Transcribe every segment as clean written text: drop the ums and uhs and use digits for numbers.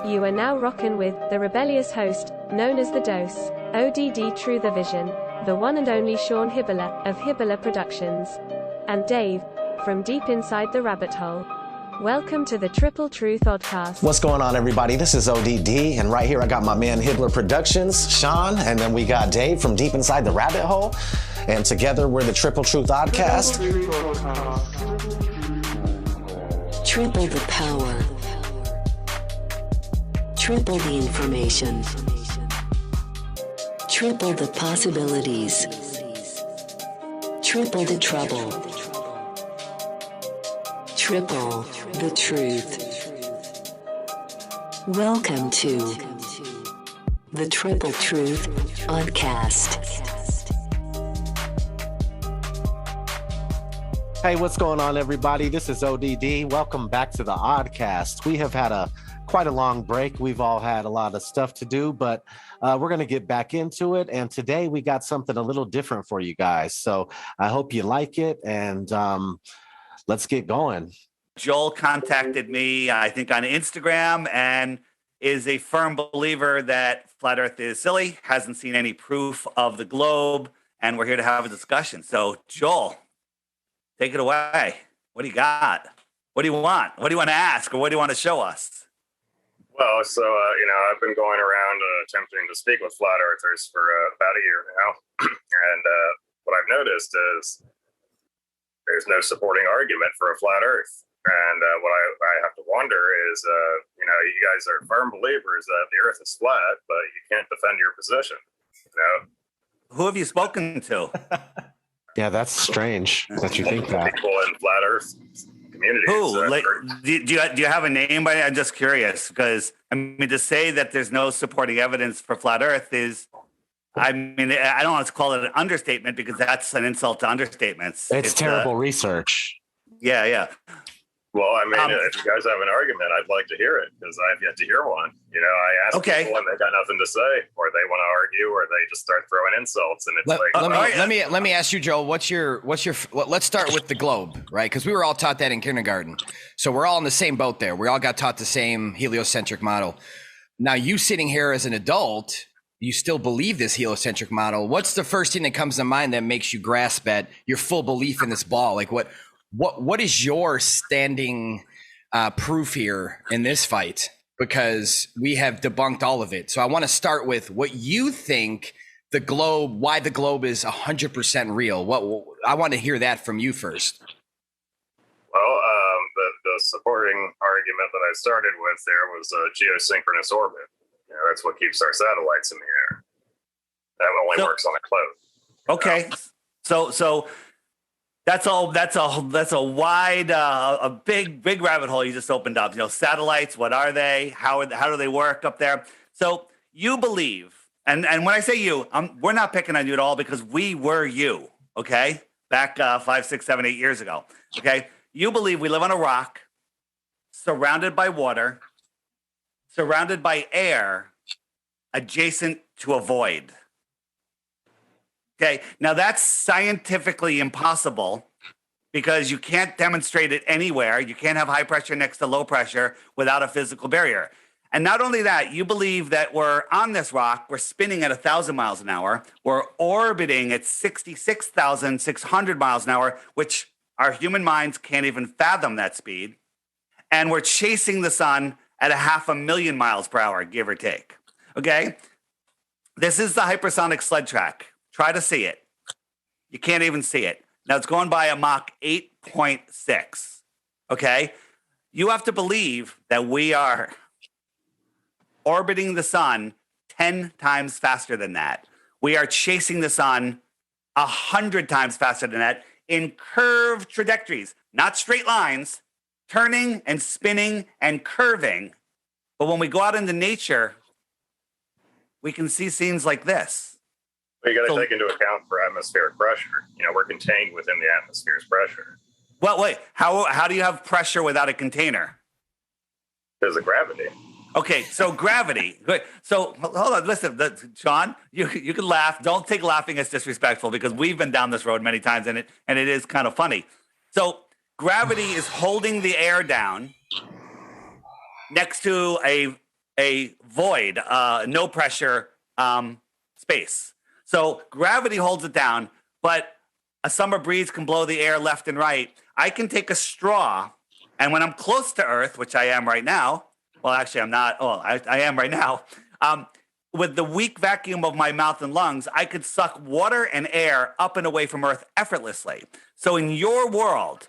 You are now rockin' with the rebellious host, known as the Dose, ODD True the Vision, the one and only Sean Hibbler of Hibbler Productions, and Dave, from deep inside the rabbit hole. Welcome to the Triple Truth Oddcast. What's going on, everybody? This is ODD, and right here I got my man Hibbler Productions, Sean, and then we got Dave from deep inside the rabbit hole, and together we're the Triple Truth Oddcast. Triple the power. Triple the information. Triple the possibilities. Triple the trouble. Triple the truth. Welcome to the Triple Truth Oddcast. Hey, what's going on, everybody? This is ODD. Welcome back to the Oddcast. We have had quite a long break. We've all had a lot of stuff to do, but we're going to get back into it. And today we got something a little different for you guys. So I hope you like it, and let's get going. Joel contacted me, I think, on Instagram, and is a firm believer that flat Earth is silly, hasn't seen any proof of the globe, and we're here to have a discussion. So, Joel, take it away. What do you got? What do you want? What do you want to ask, or what do you want to show us? Well, so, I've been going around attempting to speak with flat earthers for about a year now. And what I've noticed is there's no supporting argument for a flat earth. And what I have to wonder is, you guys are firm believers that the earth is flat, but you can't defend your position. Who have you spoken to? Yeah, that's strange that you think that. People in flat earth communities. Who? Do you have a name? I'm just curious, because to say that there's no supporting evidence for flat Earth is, I don't want to call it an understatement, because that's an insult to understatements. It's terrible research. Yeah. Well, if you guys have an argument, I'd like to hear it, because I've yet to hear one. I ask people and they got nothing to say, or they want to argue, or they just start throwing insults. And it's let me ask you, Joel. What's your? Let's start with the globe, right? Because we were all taught that in kindergarten, so we're all in the same boat there. We all got taught the same heliocentric model. Now, you sitting here as an adult, you still believe this heliocentric model. What's the first thing that comes to mind that makes you grasp at your full belief in this ball? Like what is your standing proof here in this fight? Because we have debunked all of it. So I want to start with what you think why the globe is 100% real. I want to hear that from you first. Well, the supporting argument that I started with there was geosynchronous orbit. That's what keeps our satellites in the air. That only works on a cloud. Okay. So that's a wide, a big rabbit hole you just opened up. Satellites, what are they? How do they work up there? So you believe, and when I say you, we're not picking on you at all, because we were you, okay? Back 5, 6, 7, 8 years ago, okay? You believe we live on a rock, surrounded by water, surrounded by air, adjacent to a void. Okay, now that's scientifically impossible, because you can't demonstrate it anywhere. You can't have high pressure next to low pressure without a physical barrier. And not only that, you believe that we're on this rock, we're spinning at 1,000 miles an hour, we're orbiting at 66,600 miles an hour, which our human minds can't even fathom that speed. And we're chasing the sun at 500,000 miles per hour, give or take. Okay? This is the hypersonic sled track. Try to see it. You can't even see it. Now it's going by a Mach 8.6. Okay? You have to believe that we are orbiting the sun 10 times faster than that. We are chasing the sun 100 times faster than that in curved trajectories, not straight lines, turning and spinning and curving. But when we go out into nature, we can see scenes like this. Well, you got to take into account for atmospheric pressure. We're contained within the atmosphere's pressure. Well, wait, how do you have pressure without a container? Because of gravity. Okay, so gravity. Good. So hold on, listen, Sean, you can laugh. Don't take laughing as disrespectful, because we've been down this road many times, and it is kind of funny. So gravity is holding the air down next to a a void, no pressure space. So gravity holds it down, but a summer breeze can blow the air left and right. I can take a straw, and when I'm close to Earth, which I am right now, well, actually, I'm not. Oh, I am right now. With the weak vacuum of my mouth and lungs, I could suck water and air up and away from Earth effortlessly. So in your world,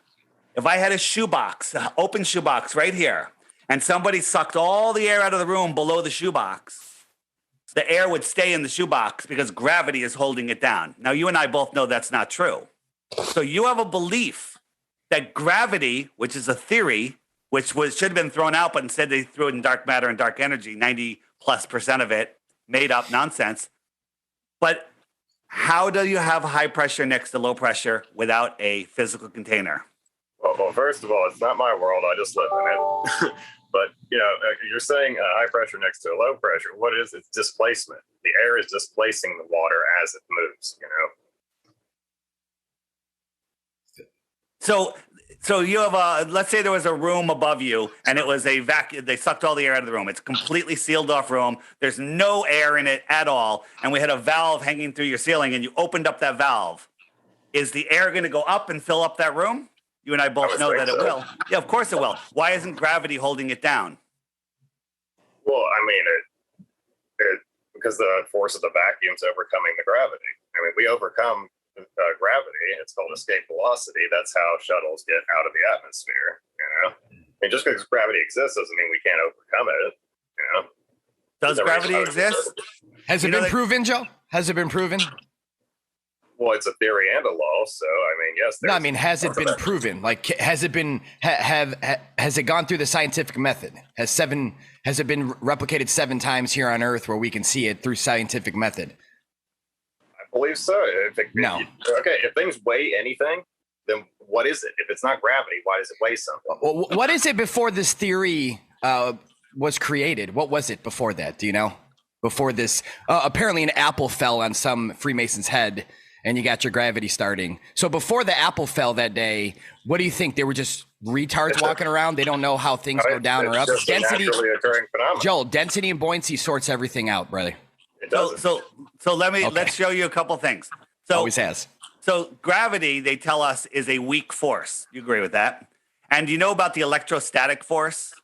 if I had a shoebox, an open shoebox right here, and somebody sucked all the air out of the room below the shoebox, the air would stay in the shoebox because gravity is holding it down. Now, you and I both know that's not true. So you have a belief that gravity, which is a theory, which should have been thrown out, but instead they threw it in dark matter and dark energy, 90+% of it, made up nonsense. But how do you have high pressure next to low pressure without a physical container? Well, first of all, it's not my world. I just live in it. But, you're saying high pressure next to low pressure. What is it? It's displacement. The air is displacing the water as it moves, So you have let's say there was a room above you and it was a vacuum. They sucked all the air out of the room. It's a completely sealed off room. There's no air in it at all. And we had a valve hanging through your ceiling and you opened up that valve. Is the air going to go up and fill up that room? You and I both know that it will. Yeah, of course it will. Why isn't gravity holding it down? Well, I mean, it because the force of the vacuum is overcoming the gravity. I mean, we overcome gravity. It's called escape velocity. That's how shuttles get out of the atmosphere. I mean, just because gravity exists doesn't mean we can't overcome it. Does gravity exist? Has it been proven, Joe? Has it been proven? Well, it's a theory and a law. So, I mean, yes. No, I mean, has it been proven? Like, has it been has it gone through the scientific method? Has it been replicated 7 times here on Earth where we can see it through scientific method? I believe so. If things weigh anything, then what is it? If it's not gravity, why does it weigh something? Well, what is it before this theory was created? What was it before that? Do you know? Before this, apparently an apple fell on some Freemason's head and you got your gravity starting. So before the apple fell that day, what do you think? They were just retards walking around? They don't know how things go down or up? Density, occurring phenomenon. Joel, density and buoyancy sorts everything out, brother. So let's show you a couple things. So always has. So gravity, they tell us, is a weak force. You agree with that? And you know about the electrostatic force?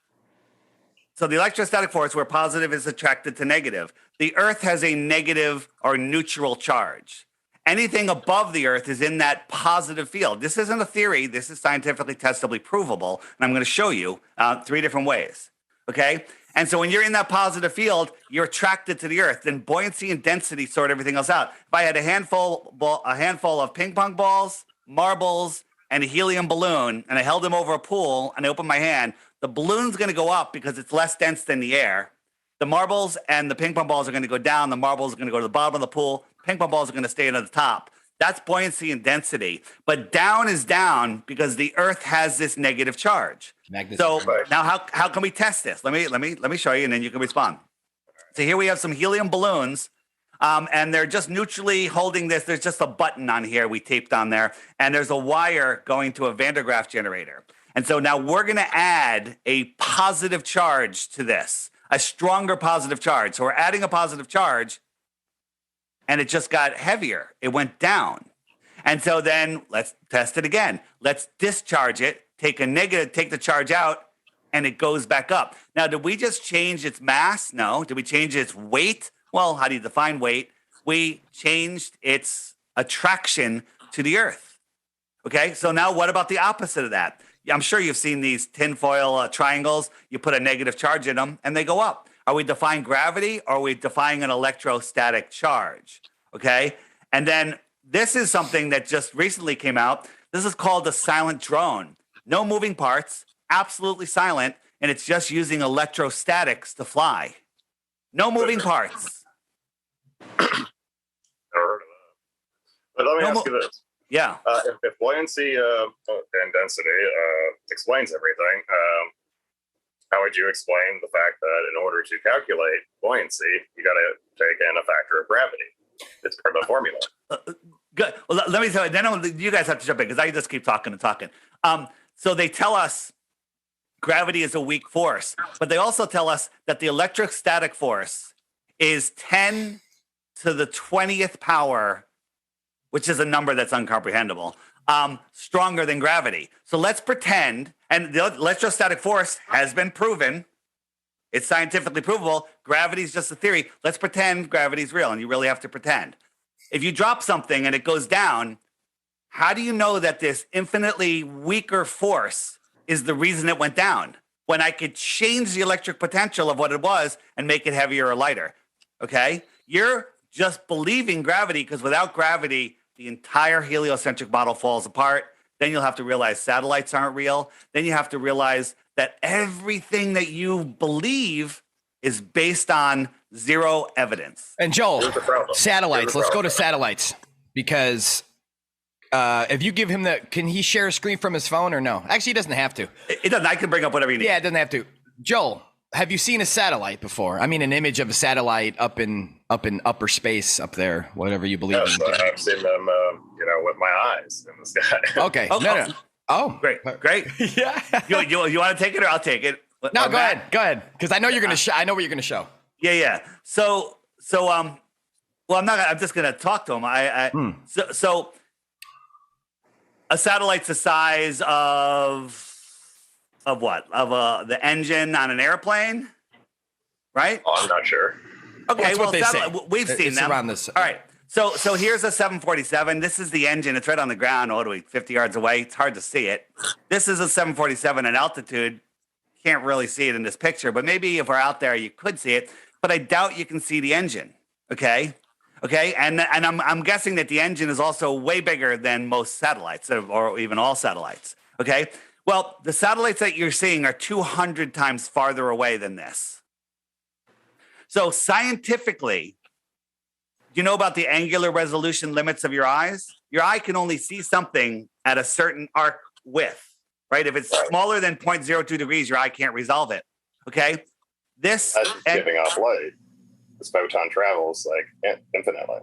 So the electrostatic force, where positive is attracted to negative. The Earth has a negative or neutral charge. Anything above the Earth is in that positive field. This isn't a theory. This is scientifically testably provable. And I'm going to show you 3 different ways. Okay? And so when you're in that positive field, you're attracted to the Earth. Then buoyancy and density sort everything else out. If I had a handful of ping pong balls, marbles, and a helium balloon, and I held them over a pool, and I opened my hand, the balloon's going to go up because it's less dense than the air. The marbles and the ping pong balls are going to go down. The marbles are going to go to the bottom of the pool. Ping pong balls are going to stay at the top. That's buoyancy and density. But down is down because the Earth has this negative charge. So now how can we test this? Let me show you, and then you can respond. So here we have some helium balloons, and they're just neutrally holding this. There's just a button on here we taped on there, and there's a wire going to a Van de Graaff generator. And so now we're going to add a positive charge to this, a stronger positive charge. So we're adding a positive charge, and it just got heavier. It went down. And so then let's test it again. Let's discharge it, take the charge out, and it goes back up. Now, did we just change its mass? No. Did we change its weight? Well, how do you define weight? We changed its attraction to the Earth. Okay, so now what about the opposite of that? I'm sure you've seen these tinfoil triangles. You put a negative charge in them, and they go up. Are we defying gravity, or are we defying an electrostatic charge? Okay, and then this is something that just recently came out. This is called a silent drone. No moving parts, absolutely silent, and it's just using electrostatics to fly. No moving parts. Never heard of that. But let me ask you this. Yeah. If buoyancy and density explains everything, how would you explain the fact that in order to calculate buoyancy, you got to take in a factor of gravity? It's part of the formula. Good. Well, let me tell you. Then you guys have to jump in because I just keep talking and talking. So they tell us gravity is a weak force. But they also tell us that the electrostatic force is 10 to the 20th power, which is a number that's incomprehensible, stronger than gravity. So let's pretend, and the electrostatic force has been proven. It's scientifically provable. Gravity is just a theory. Let's pretend gravity is real, and you really have to pretend. If you drop something and it goes down, how do you know that this infinitely weaker force is the reason it went down when I could change the electric potential of what it was and make it heavier or lighter? Okay? You're just believing gravity because without gravity, the entire heliocentric model falls apart. Then you'll have to realize satellites aren't real. Then you have to realize that everything that you believe is based on zero evidence. And Joel, Here's the problem. satellites. Let's go to satellites because if you give him can he share a screen from his phone or no? Actually, he doesn't have to. It doesn't. I can bring up whatever you need. Yeah, it doesn't have to. Joel, have you seen a satellite before? I mean, an image of a satellite up in upper space up there, whatever you believe Yes, in. I've seen them, with my eyes in the sky. Okay. Oh, No. Oh, Great. yeah. You want to take it or I'll take it? No, go ahead. Because I know you're gonna. I know what you're gonna show. Yeah. So, well, I'm not. I'm just gonna talk to him. So, a satellite's the size of what? Of the engine on an airplane, right? Oh, I'm not sure. Okay. That's what they say. We've seen It's them. around this. All right. So here's a 747. This is the engine. It's right on the ground. What are we? 50 yards away. It's hard to see it. This is a 747 at altitude. Can't really see it in this picture, but maybe if we're out there, you could see it. But I doubt you can see the engine. Okay, and I'm guessing that the engine is also way bigger than most satellites, or even all satellites. Okay, well, the satellites that you're seeing are 200 times farther away than this. So scientifically, do you know about the angular resolution limits of your eyes? Your eye can only see something at a certain arc width. Right? If it's smaller than 0.02 degrees, your eye can't resolve it. Okay? That's giving off light. This photon travels like infinitely.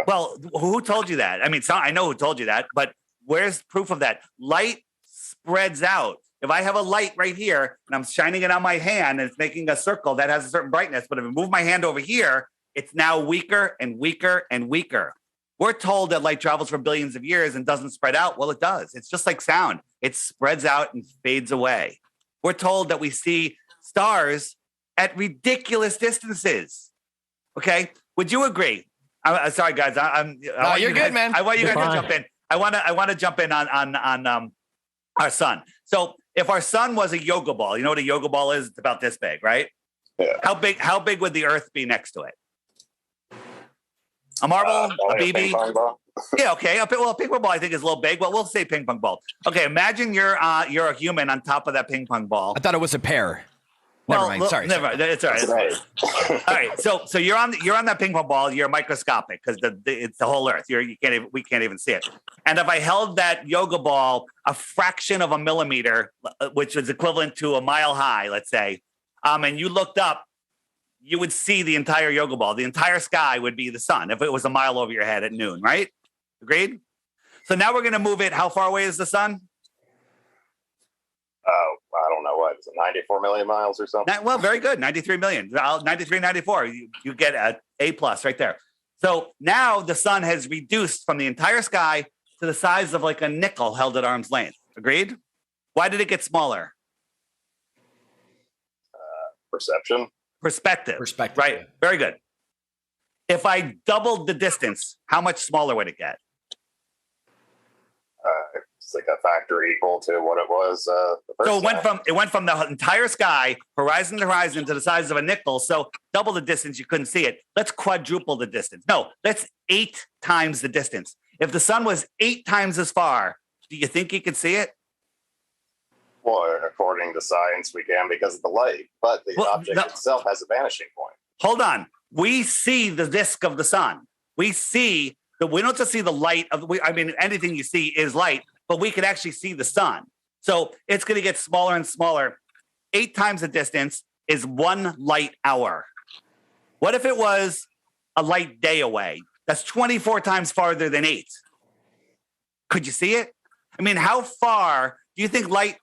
Well, who told you that? I mean, I know who told you that, but where's proof of that? Light spreads out. If I have a light right here and I'm shining it on my hand and it's making a circle that has a certain brightness, but if I move my hand over here, it's now weaker and weaker and weaker. We're told that light travels for billions of years and doesn't spread out. Well, it does. It's just like sound. It spreads out and fades away. We're told that we see stars at ridiculous distances. Okay? Would you agree? I'm sorry, guys. You're good, man. I want you You're guys fine. to jump in. I want to jump in on our sun. So if our sun was a yoga ball, you know what a yoga ball is? It's about this big, right? Yeah. How big would the Earth be next to it? A marble, a Ping BB. pong ball. Yeah, okay. A ping pong ball I think is a little big, but we'll say ping pong ball. Okay, imagine you're a human on top of that ping pong ball. I thought it was a pair. Never mind. Sorry. Never mind. It's all right. That's right. All right. So you're on that ping pong ball. You're microscopic because it's the whole Earth. We can't even see it. And if I held that yoga ball a fraction of a millimeter, which is equivalent to a mile high, let's say, and you looked up, you would see the entire yoga ball. The entire sky would be the sun if it was a mile over your head at noon, right? Agreed? So now we're going to move it. How far away is the sun? I don't know what is it, 94 million miles or something. Well, very good. 93 million. 93, 94. You get an A plus right there. So now the sun has reduced from the entire sky to the size of like a nickel held at arm's length. Agreed? Why did it get smaller? Perception. Perspective. Right. Yeah. Very good. If I doubled the distance, how much smaller would it get? It's like a factor equal to what it was. The first So time. it went from the entire sky, horizon to horizon, to the size of a nickel. So double the distance, you couldn't see it. Let's quadruple the distance. No, let's 8 times the distance. If the sun was 8 times as far, do you think you could see it? Well, according to science, we can because of the light, but the object itself has a vanishing point. Hold on. We see the disk of the sun. We don't just see the light of. Anything you see is light, but we can actually see the sun. So it's going to get smaller and smaller. 8 times the distance is 1 light hour. What if it was a light day away? That's 24 times farther than 8. Could you see it? I mean, how far do you think light?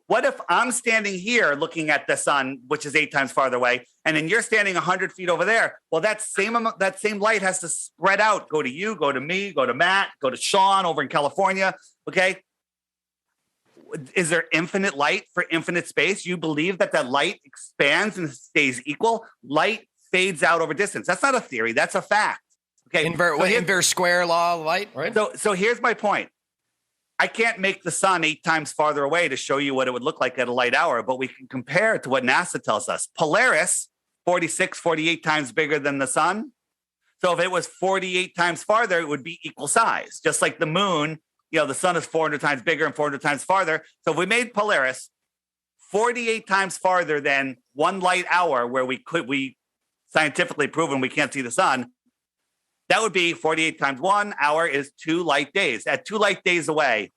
What if I'm standing here looking at the sun, which is 8 times farther away, and then you're standing 100 feet over there? Well, that same light has to spread out. Go to you, go to me, go to Matt, go to Sean over in California. Okay. Is there infinite light for infinite space? You believe that light expands and stays equal? Light fades out over distance. That's not a theory. That's a fact. Okay. Inverse square law of light, right? So here's my point. I can't make the sun 8 times farther away to show you what it would look like at a light hour, but we can compare it to what NASA tells us. Polaris, 46, 48 times bigger than the sun. So if it was 48 times farther, it would be equal size. Just like the moon, the sun is 400 times bigger and 400 times farther. So if we made Polaris 48 times farther than 1 light hour, where we scientifically proven we can't see the sun, that would be 48 times 1 hour is 2 light days. At 2 light days away,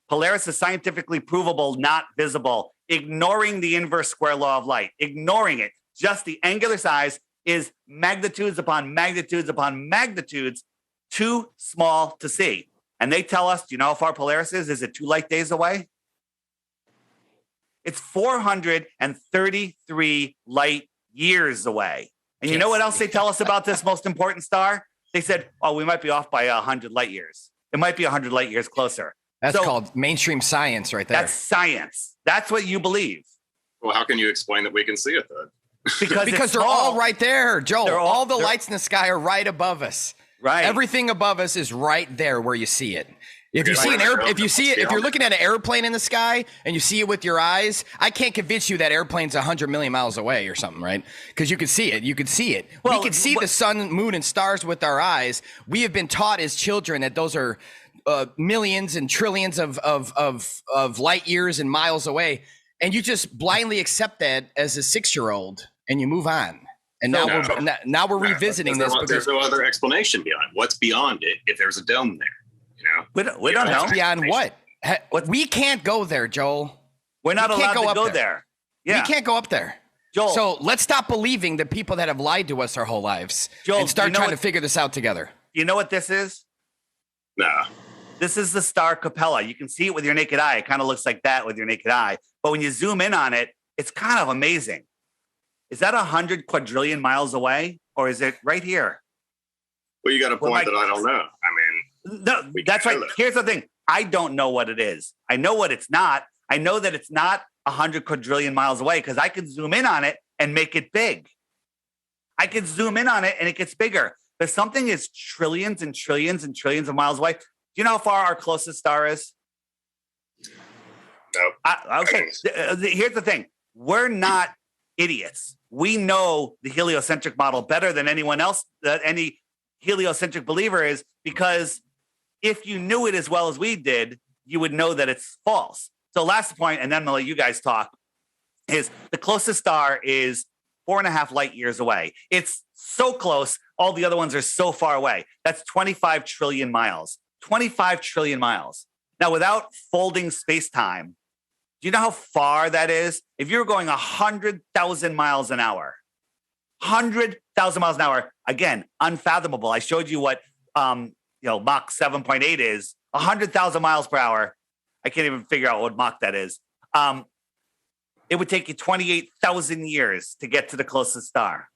Polaris is scientifically provable, not visible, ignoring the inverse square law of light, ignoring it. Just the angular size is magnitudes upon magnitudes upon magnitudes, too small to see. And they tell us, do you know how far Polaris is? Is it 2 light days away? It's 433 light years away. And you know what else they tell us about this most important star? They said, we might be off by 100 light years. It might be 100 light years closer. That's called mainstream science right there. That's science. That's what you believe. Well, how can you explain that we can see it then? Because they're all right there, Joel. All the lights in the sky are right above us. Right. Everything above us is right there where you see it. If you see if you're looking at an airplane in the sky and you see it with your eyes, I can't convince you that airplane's 100 million miles away or something, right? Because you can see it. You can see it. Well, we can see the sun, moon, and stars with our eyes. We have been taught as children that those are millions and trillions of light years and miles away, and you just blindly accept that as a 6-year-old and you move on. And now we're revisiting this. There's no other explanation beyond what's beyond it. If there's a dome there. We don't know. Beyond what? We can't go there, Joel. We're not allowed to go there. Yeah. We can't go up there. Joel. So let's stop believing the people that have lied to us our whole lives and start trying to figure this out together. You know what this is? Nah. This is the star Capella. You can see it with your naked eye. It kind of looks like that with your naked eye. But when you zoom in on it, it's kind of amazing. Is that 100 quadrillion miles away? Or is it right here? Well, you got a point that I don't know. No, that's right. Here's the thing. I don't know what it is. I know what it's not. I know that it's not 100 quadrillion miles away because I could zoom in on it and make it big. I could zoom in on it and it gets bigger. But something is trillions and trillions and trillions of miles away. Do you know how far our closest star is? No. Okay. Here's the thing. We're not idiots. We know the heliocentric model better than anyone else, that any heliocentric believer is, because if you knew it as well as we did, you would know that it's false. So last point, and then I'll let you guys talk, is the closest star is 4.5 light years away. It's so close. All the other ones are so far away. That's 25 trillion miles. 25 trillion miles. Now, without folding space-time, do you know how far that is? If you were going 100,000 miles an hour, 100,000 miles an hour, again, unfathomable. I showed you what Mach 7.8 is, 100,000 miles per hour. I can't even figure out what Mach that is. It would take you 28,000 years to get to the closest star.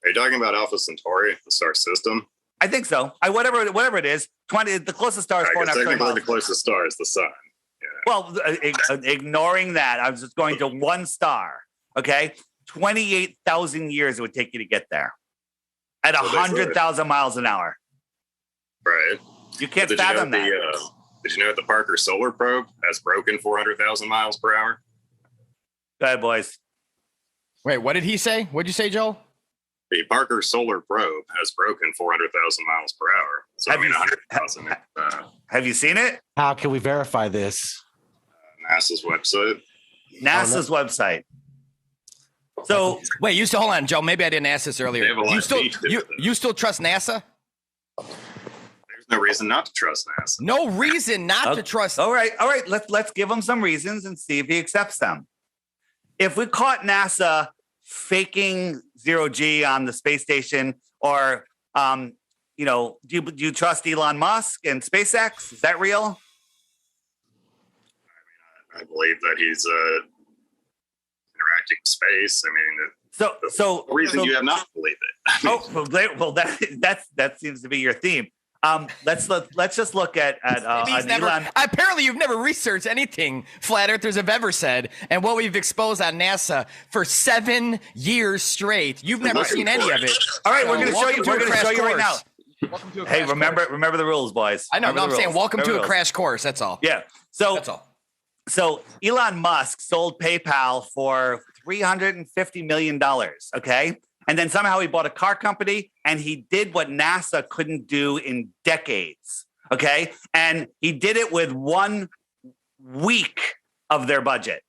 Are you talking about Alpha Centauri, the star system? I think so. Whatever it is, the closest star is 4.5 trillion miles. The closest star is the sun. Yeah. Well, ignoring that, I was just going to one star. Okay, 28,000 years it would take you to get there at 100,000 miles an hour. Right. You can't fathom that. Did you know that the Parker Solar Probe has broken 400,000 miles per hour? Go ahead, boys. Wait, what did he say? What did you say, Joel? The Parker Solar Probe has broken 400,000 miles per hour. So, 100,000. Have you seen it? How can we verify this? NASA's website. NASA's website. So wait, hold on, Joe. Maybe I didn't ask this earlier. You still trust NASA? There's no reason not to trust NASA. No reason not to trust. All right. Let's give him some reasons and see if he accepts them. If we caught NASA faking 0G on the space station, or do you trust Elon Musk and SpaceX? Is that real? I believe that he's interacting with space. I mean, So the reason you have not to believe it. well, that seems to be your theme. Let's just look at Elon. Apparently, you've never researched anything flat earthers have ever said, and what we've exposed on NASA for 7 years straight. You've never seen any of it. All right, we're going to show you. We're going to show you right now. Welcome to a Hey, crash remember course. the rules, boys. I know. Remember No, I'm the saying rules. welcome Remember to the a rules. crash course. That's all. Yeah. That's all. So Elon Musk sold PayPal for $350 million. Okay. And then somehow he bought a car company and he did what NASA couldn't do in decades. Okay. And he did it with 1 week of their budget.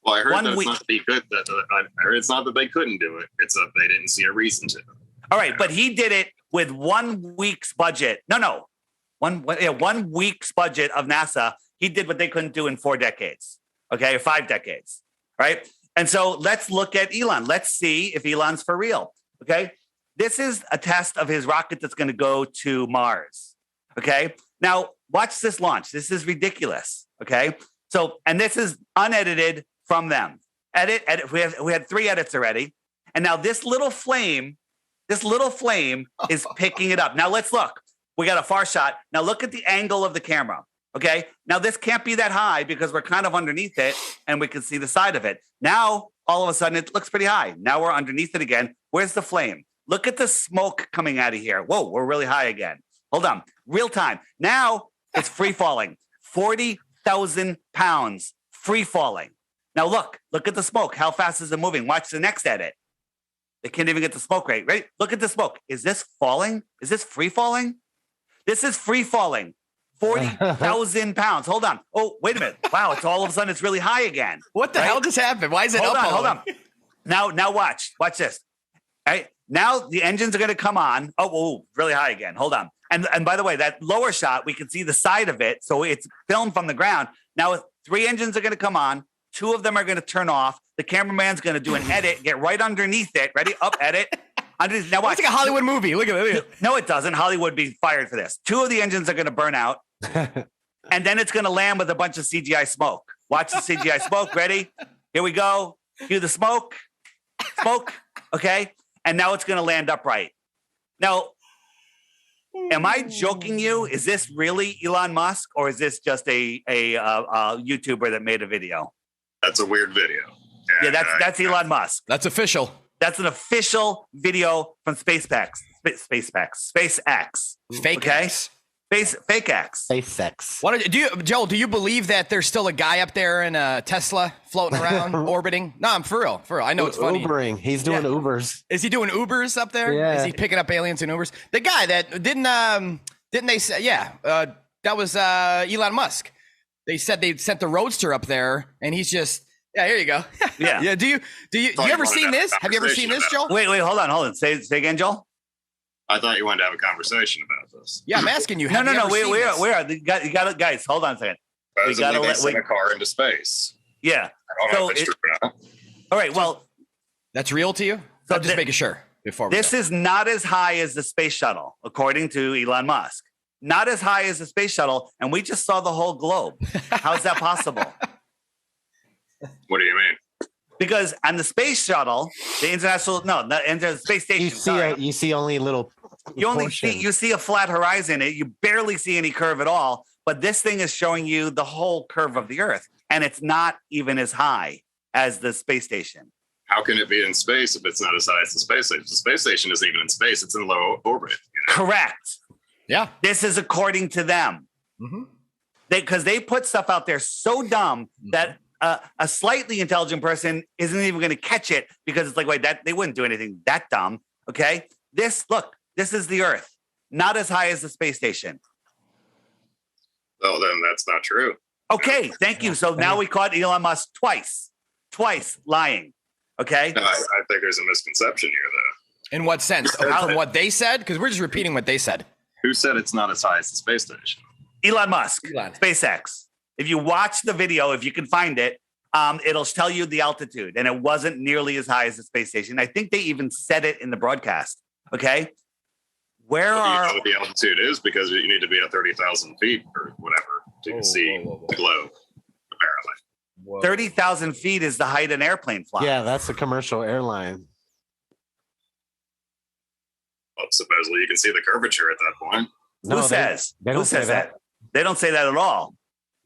Well, I heard 1 that it's week. not that he could. I heard it's not that they couldn't do it. It's that they didn't see a reason to. All right. But he did it with 1 week's budget. No. 1 week's budget of NASA. He did what they couldn't do in 4 decades. Okay. Or 5 decades. Right. And so let's look at Elon. Let's see if Elon's for real. Okay. This is a test of his rocket that's going to go to Mars. Okay. Now watch this launch. This is ridiculous. Okay. So, and this is unedited from them. Edit. We had 3 edits already. And now this little flame is picking it up. Now let's look. We got a far shot. Now look at the angle of the camera. Okay. Now this can't be that high because we're kind of underneath it and we can see the side of it. Now, all of a sudden it looks pretty high. Now we're underneath it again. Where's the flame? Look at the smoke coming out of here. Whoa, we're really high again. Hold on. Real time. Now it's free falling. 40,000 pounds free falling. Now look at the smoke. How fast is it moving? Watch the next edit. They can't even get the smoke rate, right? Look at the smoke. Is this falling? Is this free falling? This is free falling. 40,000 pounds. Hold on. Oh, wait a minute. Wow, it's all of a sudden it's really high again. What the hell just happened? Why is it Hold up? on. Now watch this. All right. Now the engines are going to come on. Oh, really high again. Hold on. And by the way, that lower shot, we can see the side of it. So it's filmed from the ground. Now 3 engines are going to come on. 2 of them are going to turn off. The cameraman's going to do an edit, get right underneath it. Ready? Up, edit. Underneath. Now watch. It's like a Hollywood movie. Look at it. No, it doesn't. Hollywood would be fired for this. 2 of the engines are going to burn out. And then it's going to land with a bunch of CGI smoke. Watch the CGI smoke. Ready? Here we go. Cue the smoke. Smoke. Okay. And now it's going to land upright. Now, am I joking you? Is this really Elon Musk or is this just a YouTuber that made a video? That's a weird video. Yeah, that's Elon Musk. That's official. That's an official video from SpaceX. Fake Okay? X. Fake X. SpaceX. Joel, do you believe that there's still a guy up there in a Tesla floating around, orbiting? No, I'm for real. I know it's funny. Ubering. He's doing Ubers. Is he doing Ubers up there? Yeah. Is he picking up aliens in Ubers? The guy that didn't they say? Yeah, that was Elon Musk. They said they sent the Roadster up there, and he's just here you go. Yeah. Yeah. Do you ever seen this? Have you ever seen this, Joel? Wait, hold on. Say again, Joel. I thought you wanted to have a conversation about this. Yeah, I'm asking you. No. We are. You got it, guys. Hold on a second. Supposedly they sent a car into space. Yeah. I don't know if it's true or not. All right. Well, That's real to you? So I'm just making sure before we this go. is not as high as the space shuttle, according to Elon Musk. Not as high as the space shuttle, and we just saw the whole globe. How is that possible? What do you mean? Because on the space shuttle, the space station. You see only a little. You only portion. see a flat horizon. You barely see any curve at all. But this thing is showing you the whole curve of the Earth, and it's not even as high as the space station. How can it be in space if it's not as high as the space station? The space station isn't even in space; it's in low orbit. Correct. Yeah. This is according to them. Mm-hmm. Because they put stuff out there so dumb that a slightly intelligent person isn't even going to catch it because it's like, wait, they wouldn't do anything that dumb. Okay. This is the Earth, not as high as the space station. Well, then that's not true. Okay. Thank you. So now we caught Elon Musk twice lying. Okay. No, I think there's a misconception here, though. In what sense? From what they said? Because we're just repeating what they said. Who said it's not as high as the space station? Elon Musk, Elon. SpaceX. If you watch the video, if you can find it, it'll tell you the altitude, and it wasn't nearly as high as the space station. I think they even said it in the broadcast. Okay, Do you know what the altitude is? Because you need to be at 30,000 feet or whatever to see the globe. Apparently, 30,000 feet is the height an airplane flies. Yeah, that's a commercial airline. Well, supposedly you can see the curvature at that point. Who says? They Who don't say says that? They don't say that at all.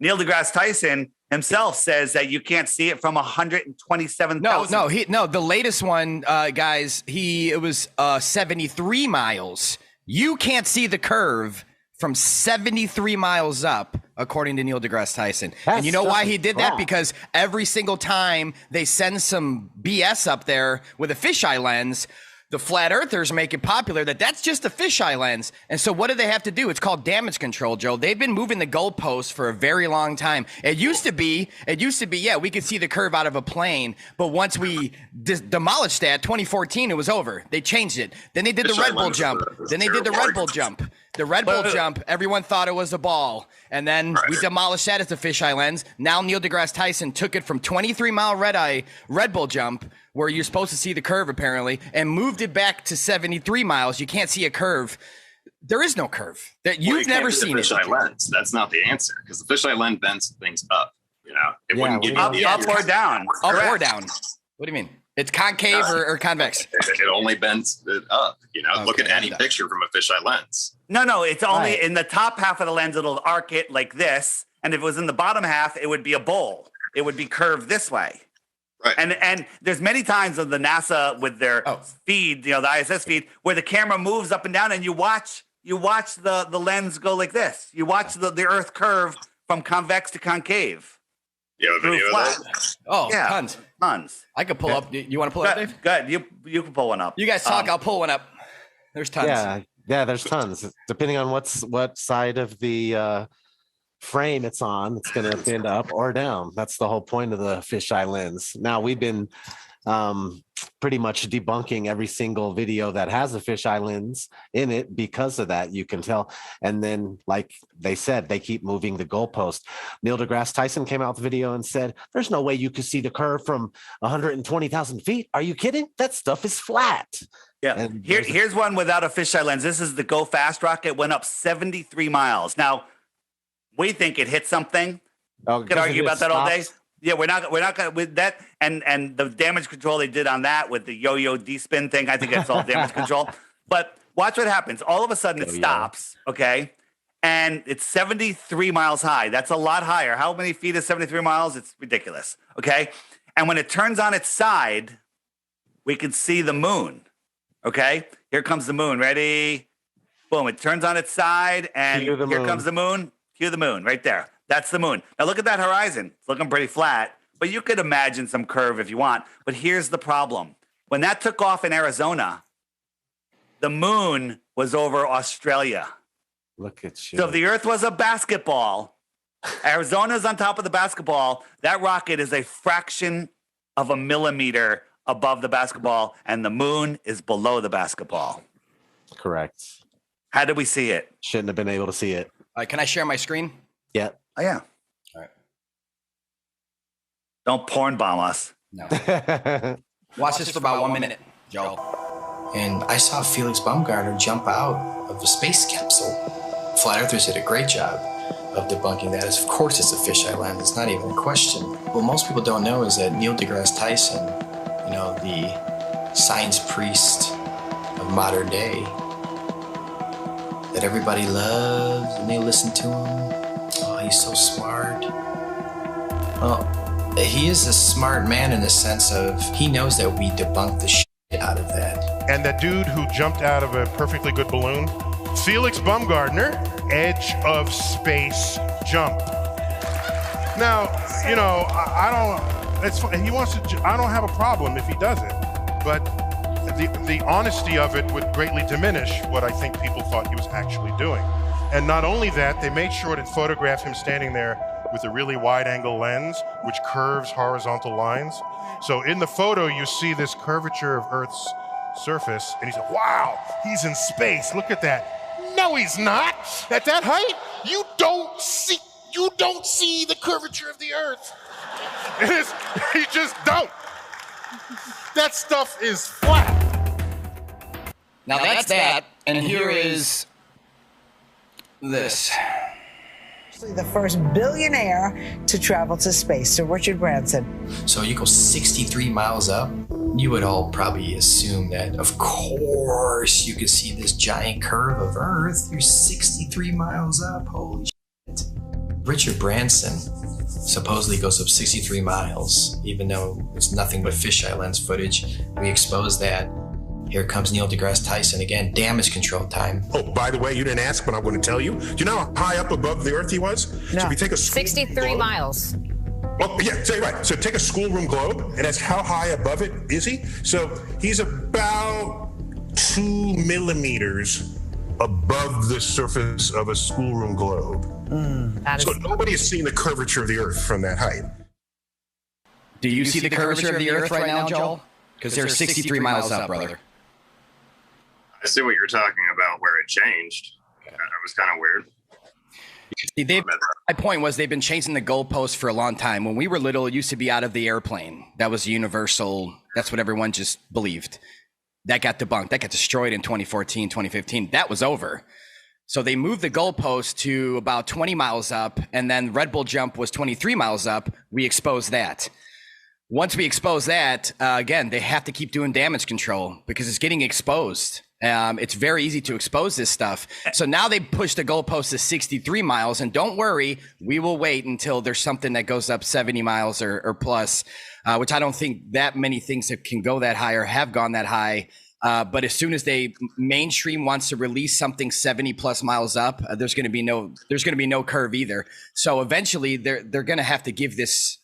Neil deGrasse Tyson himself says that you can't see it from 127,000. No. The latest one, guys, it was 73 miles. You can't see the curve from 73 miles up, according to Neil deGrasse Tyson. And you know why he did that? Because every single time they send some BS up there with a fisheye lens, the flat earthers make it popular that's just a fisheye lens. And so what do they have to do? It's called damage control, Joe. They've been moving the goalposts for a very long time. It used to be, yeah, we could see the curve out of a plane. But once we demolished that, 2014, it was over. They changed it. Then they did the Red Bull jump. The Red Bull jump, everyone thought it was a ball. And then we demolished that as a fisheye lens. Now Neil deGrasse Tyson took it from 23-mile Red Bull jump, where you're supposed to see the curve apparently, and moved it back to 73 miles. You can't see a curve. There is no curve. You've never seen it. Fisheye lens. That's not the answer, because the fisheye lens bends things up. It wouldn't give you up or down. Up or down. What do you mean? It's concave or convex? It only bends it up. Look at any picture from a fisheye lens. No, it's only in the top half of the lens, it'll arc it like this. And if it was in the bottom half, it would be a bowl. It would be curved this way. Right. And there's many times on the NASA with their feed, the ISS feed, where the camera moves up and down, and you watch the lens go like this. You watch the Earth curve from convex to concave. You have a video of that? Oh, yeah, tons. I could pull up. You want to pull it up, Dave? Good. You can pull one up. You guys talk. I'll pull one up. There's tons. Yeah, there's tons. Depending on what side of the frame it's on, it's going to bend up or down. That's the whole point of the fisheye lens. Now, we've been pretty much debunking every single video that has a fisheye lens in it because of that. You can tell. And then, like they said, they keep moving the goalpost. Neil deGrasse Tyson came out with a video and said, there's no way you could see the curve from 120,000 feet. Are you kidding? That stuff is flat. Yeah. And here's one without a fisheye lens. This is the Go Fast rocket. Went up 73 miles. Now, we think it hit something. We could argue about that all day. Yeah, we're not gonna with that and the damage control they did on that with the yo-yo D-spin thing. I think that's all damage control. But watch what happens. All of a sudden it stops, okay? And it's 73 miles high. That's a lot higher. How many feet is 73 miles? It's ridiculous, okay? And when it turns on its side, we can see the moon, okay? Here comes the moon. Ready? Boom, it turns on its side, and here comes the moon. Cue the moon right there. That's the moon. Now look at that horizon. It's looking pretty flat, but you could imagine some curve if you want. But here's the problem. When that took off in Arizona, the moon was over Australia. Look at you. So if the Earth was a basketball, Arizona's on top of the basketball, that rocket is a fraction of a millimeter above the basketball, and the moon is below the basketball. Correct. How did we see it? Shouldn't have been able to see it. Can I share my screen? Yeah. Oh, yeah. All right. Don't porn bomb us. No. Watch this for about 1 minute, Joe. And I saw Felix Baumgartner jump out of the space capsule. Flat Earthers did a great job of debunking that. Of course, it's a fisheye lens. It's not even a question. What most people don't know is that Neil deGrasse Tyson, the science priest of modern day, that everybody loves and they listen to him. Oh, he's so smart. Well, he is a smart man in the sense of he knows that we debunked the shit out of that. And that dude who jumped out of a perfectly good balloon, Felix Baumgartner, edge of space jump. Now, I don't. It's he wants to. I don't have a problem if he does it, but the honesty of it would greatly diminish what I think people thought he was actually doing. And not only that, they made sure to photograph him standing there with a really wide-angle lens, which curves horizontal lines. So in the photo, you see this curvature of Earth's surface, and he said, wow, he's in space, look at that. No, he's not. At that height, you don't see the curvature of the Earth. You just don't. That stuff is flat. Now that's that, and here is this. The first billionaire to travel to space, Sir Richard Branson. So you go 63 miles up, you would all probably assume that, of course, you could see this giant curve of Earth. You're 63 miles up. Holy shit. Richard Branson supposedly goes up 63 miles, even though it's nothing but fisheye lens footage. We expose that. Here comes Neil deGrasse Tyson again. Damage control time. Oh, by the way, you didn't ask, but I'm going to tell you. Do you know how high up above the Earth he was? No. So if you take a 63 miles. Well, yeah, so you're right. So take a schoolroom globe, and that's how high above it is he? So he's about 2 millimeters above the surface of a schoolroom globe. So nobody has seen the curvature of the Earth from that height. Do you see the curvature of the Earth right now, Joel? Because they're 63 miles up, brother. I see what you're talking about, where it changed. That was kind of weird. See, my point was they've been changing the goalposts for a long time. When we were little, it used to be out of the airplane. That was universal. That's what everyone just believed. That got debunked. That got destroyed in 2014, 2015. That was over. So they moved the goalpost to about 20 miles up, and then Red Bull Jump was 23 miles up. We exposed that. Once we expose that, again, they have to keep doing damage control because it's getting exposed. It's very easy to expose this stuff. So now they push the goalpost to 63 miles. And don't worry, we will wait until there's something that goes up 70 miles or plus, which I don't think that many things that can go that high or have gone that high. But as soon as mainstream wants to release something 70 plus miles up, there's going to be no curve either. So eventually they're going to have to give this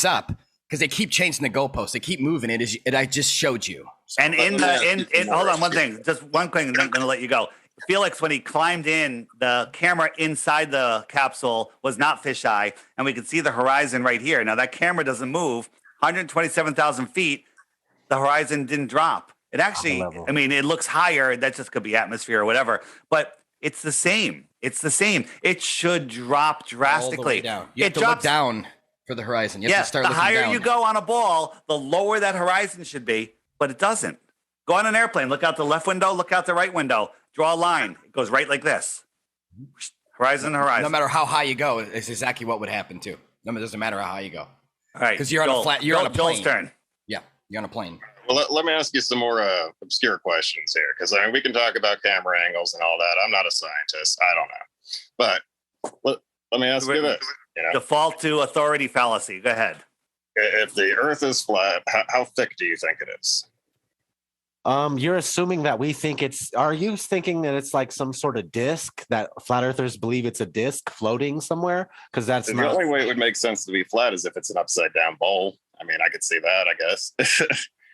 up. Because they keep changing the goalposts, they keep moving it. As I just showed you. And hold on, one thing, just one thing, and I'm going to let you go. Felix, when he climbed in, the camera inside the capsule was not fisheye, and we could see the horizon right here. Now that camera doesn't move. 127,000 feet, the horizon didn't drop. It actually, I mean, it looks higher. That just could be atmosphere or whatever, but it's the same. It's the same. It should drop drastically. All the way down. You have to look down for the horizon. You have to start the looking higher down. you go on a ball, the lower that horizon should be, but it doesn't. Go on an airplane, look out the left window, look out the right window, draw a line. It goes right like this. Horizon. No matter how high you go, it's exactly what would happen too. No, it doesn't matter how high you go. All right. Because you're on a flat, you're on a plane. Joel's turn. Yeah, you're on a plane. Well, let me ask you some more obscure questions here, because I mean, we can talk about camera angles and all that. I'm not a scientist. I don't know. But let me ask you this. Default to authority fallacy. Go ahead. If the Earth is flat, how thick do you think it is? You're assuming that we think are you thinking that it's like some sort of disc, that flat earthers believe it's a disc floating somewhere? Because that's the only way it would make sense to be flat is if it's an upside down bowl. I mean, I could see that, I guess.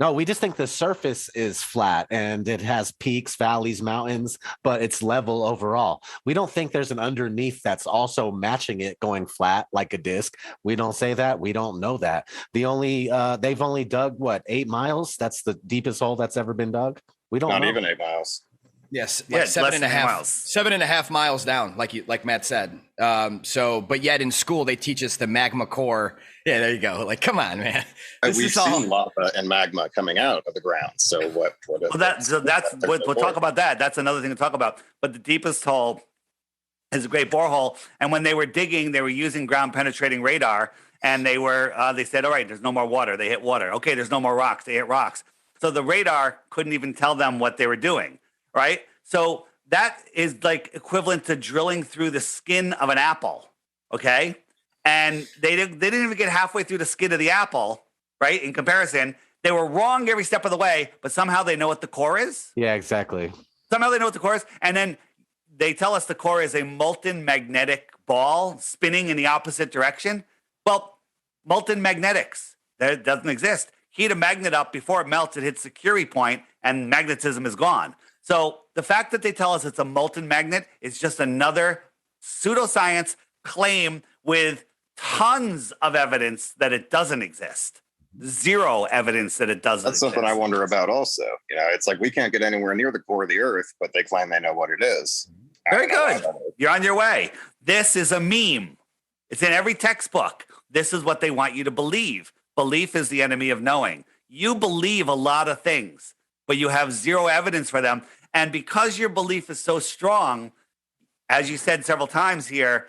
No, we just think the surface is flat and it has peaks, valleys, mountains, but it's level overall. We don't think there's an underneath that's also matching it going flat like a disc. We don't say that. We don't know that. They've only dug 8 miles? That's the deepest hole that's ever been dug. We don't know. Not even 8 miles. Yes, like 7.5 miles down, like Matt said. But yet in school they teach us the magma core. Yeah, there you go. Like, come on, man. We've seen lava and magma coming out of the ground. So what? We'll talk about that. That's another thing to talk about. But the deepest hole is a great borehole. And when they were digging, they were using ground penetrating radar. And they said, all right, there's no more water. They hit water. Okay, there's no more rocks. They hit rocks. So the radar couldn't even tell them what they were doing. Right. So that is like equivalent to drilling through the skin of an apple. Okay. And they didn't even get halfway through the skin of the apple. Right. In comparison, they were wrong every step of the way, but somehow they know what the core is. Yeah, exactly. Somehow they know what the core is. And then they tell us the core is a molten magnetic ball spinning in the opposite direction. Well, molten magnetics, that doesn't exist. Heat a magnet up before it melts, it hits the Curie point and magnetism is gone. So the fact that they tell us it's a molten magnet is just another pseudoscience claim with tons of evidence that it doesn't exist. Zero evidence that it doesn't exist. That's something I wonder about also. It's like we can't get anywhere near the core of the Earth, but they claim they know what it is. Very good. You're on your way. This is a meme. It's in every textbook. This is what they want you to believe. Belief is the enemy of knowing. You believe a lot of things, but you have zero evidence for them. And because your belief is so strong, as you said several times here,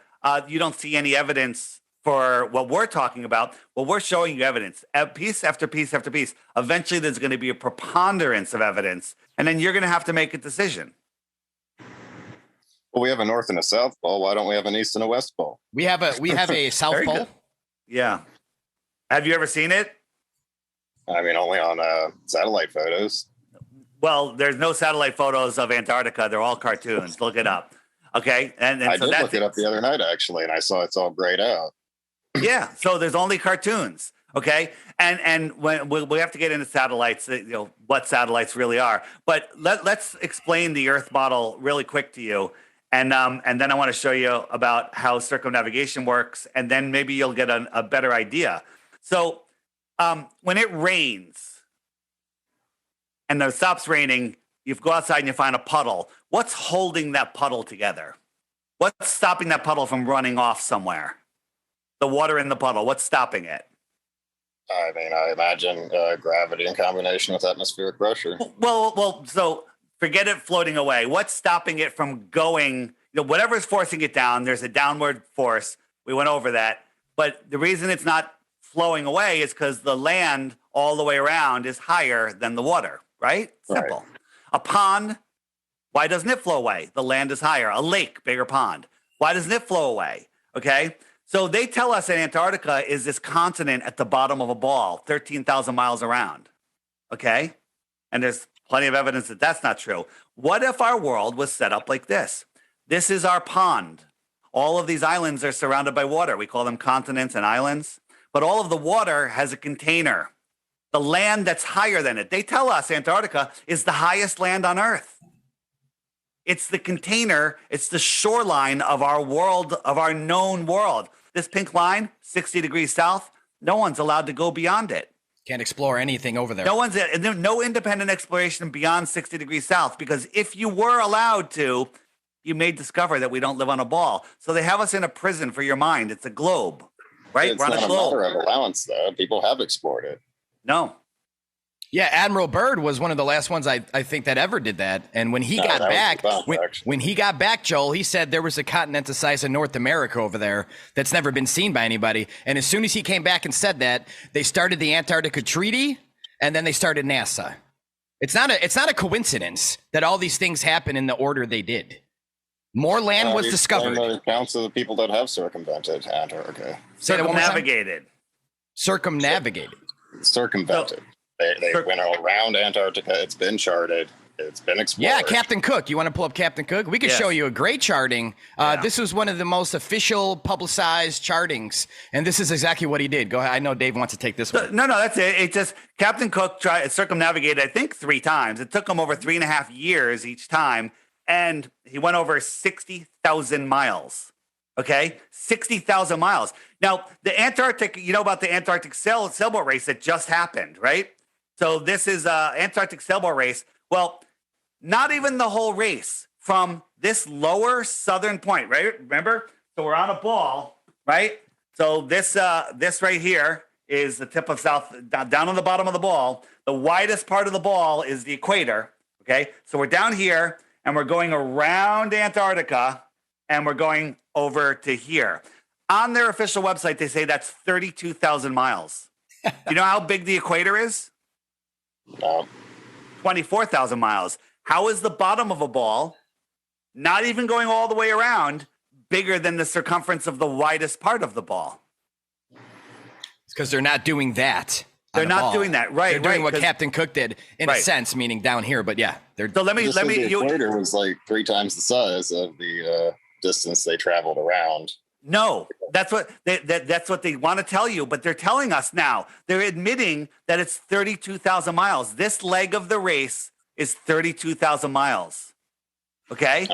you don't see any evidence for what we're talking about. Well, we're showing you evidence, piece after piece after piece. Eventually, there's going to be a preponderance of evidence, and then you're going to have to make a decision. Well, we have a North and a South Pole. Why don't we have an East and a West Pole? We have a South Very Pole. good. Yeah. Have you ever seen it? I mean, only on satellite photos. Well, there's no satellite photos of Antarctica. They're all cartoons. Look it up. Okay. And I so did that's look it up the other night, actually, and I saw it's all grayed out. Yeah. So there's only cartoons. Okay. And when we have to get into satellites, what satellites really are. But let's explain the Earth model really quick to you. And then I want to show you about how circumnavigation works. And then maybe you'll get a better idea. So when it rains and it stops raining, you go outside and you find a puddle. What's holding that puddle together? What's stopping that puddle from running off somewhere? The water in the puddle. What's stopping it? I mean, I imagine gravity in combination with atmospheric pressure. Well, so forget it floating away. What's stopping it from going? Whatever's forcing it down, there's a downward force. We went over that. But the reason it's not flowing away is because the land all the way around is higher than the water, right? Simple. Right. A pond, why doesn't it flow away? The land is higher. A lake, bigger pond. Why doesn't it flow away? Okay. So they tell us that Antarctica is this continent at the bottom of a ball, 13,000 miles around. Okay. And there's plenty of evidence that that's not true. What if our world was set up like this? This is our pond. All of these islands are surrounded by water. We call them continents and islands. But all of the water has a container. The land that's higher than it. They tell us Antarctica is the highest land on Earth. It's the container. It's the shoreline of our world, of our known world. This pink line, 60 degrees south, no one's allowed to go beyond it. Can't explore anything over there. No independent exploration beyond 60 degrees south, because if you were allowed to, you may discover that we don't live on a ball. So they have us in a prison for your mind. It's a globe, right? It's not a matter of allowance, though. People have explored it. No. Yeah, Admiral Byrd was one of the last ones I think that ever did that. And when he got back, when he got back, Joel, he said there was a continent the size of North America over there that's never been seen by anybody. And as soon as he came back and said that, they started the Antarctica Treaty, and then they started NASA. It's not a coincidence that all these things happen in the order they did. More land was discovered. The counts of the people that have circumvented Antarctica. Circumnavigated. Circumnavigated. Circumvented. They went around Antarctica. It's been charted. It's been explored. Yeah, Captain Cook. You want to pull up Captain Cook? We could show you a great charting. This was one of the most official publicized chartings, and this is exactly what he did. Go ahead. I know Dave wants to take this one. No, that's it. It just Captain Cook circumnavigated, I think, 3 times. It took him over 3.5 years each time, and he went over 60,000 miles. Okay, 60,000 miles. Now, the Antarctic, you know about the Antarctic sailboat race that just happened, right? So this is Antarctic sailboat race. Well, not even the whole race from this lower southern point, right? Remember? So we're on a ball, right? So this right here is the tip of south, down on the bottom of the ball. The widest part of the ball is the equator, okay? So we're down here, and we're going around Antarctica, and we're going over to here. On their official website, they say that's 32,000 miles. You know how big the equator is? No. 24,000 miles. How is the bottom of a ball, not even going all the way around, bigger than the circumference of the widest part of the ball? It's because they're not doing that. They're not doing that, right? They're doing what Captain Cook did, in a sense, meaning down here. But yeah, they're. So let me. The equator was like 3 times the size of the distance they traveled around. No, that's what that's what they want to tell you, but they're telling us now. They're admitting that it's 32,000 miles. This leg of the race is 32,000 miles. Okay?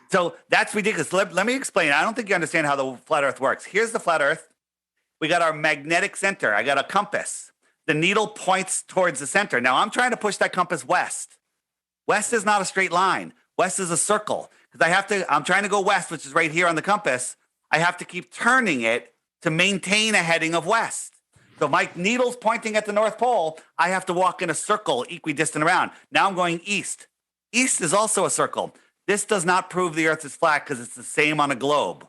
So that's ridiculous. Let me explain. I don't think you understand how the flat Earth works. Here's the flat Earth. We got our magnetic center. I got a compass. The needle points towards the center. Now I'm trying to push that compass west. West is not a straight line. West is a circle. Because I'm trying to go west, which is right here on the compass. I have to keep turning it to maintain a heading of west. So my needle's pointing at the North Pole. I have to walk in a circle equidistant around. Now I'm going east. East is also a circle. This does not prove the Earth is flat because it's the same on a globe.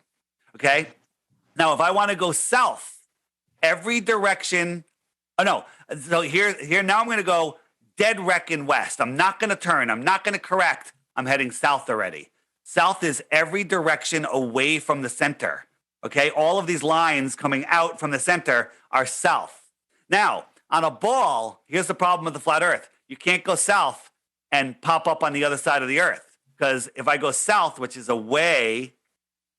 Okay. Now, if I want to go south, every direction. Oh, no. So here now I'm going to go dead reckon west. I'm not going to turn. I'm not going to correct. I'm heading south already. South is every direction away from the center. Okay. All of these lines coming out from the center are south. Now, on a ball, here's the problem with the flat earth. You can't go south and pop up on the other side of the earth. Because if I go south, which is away,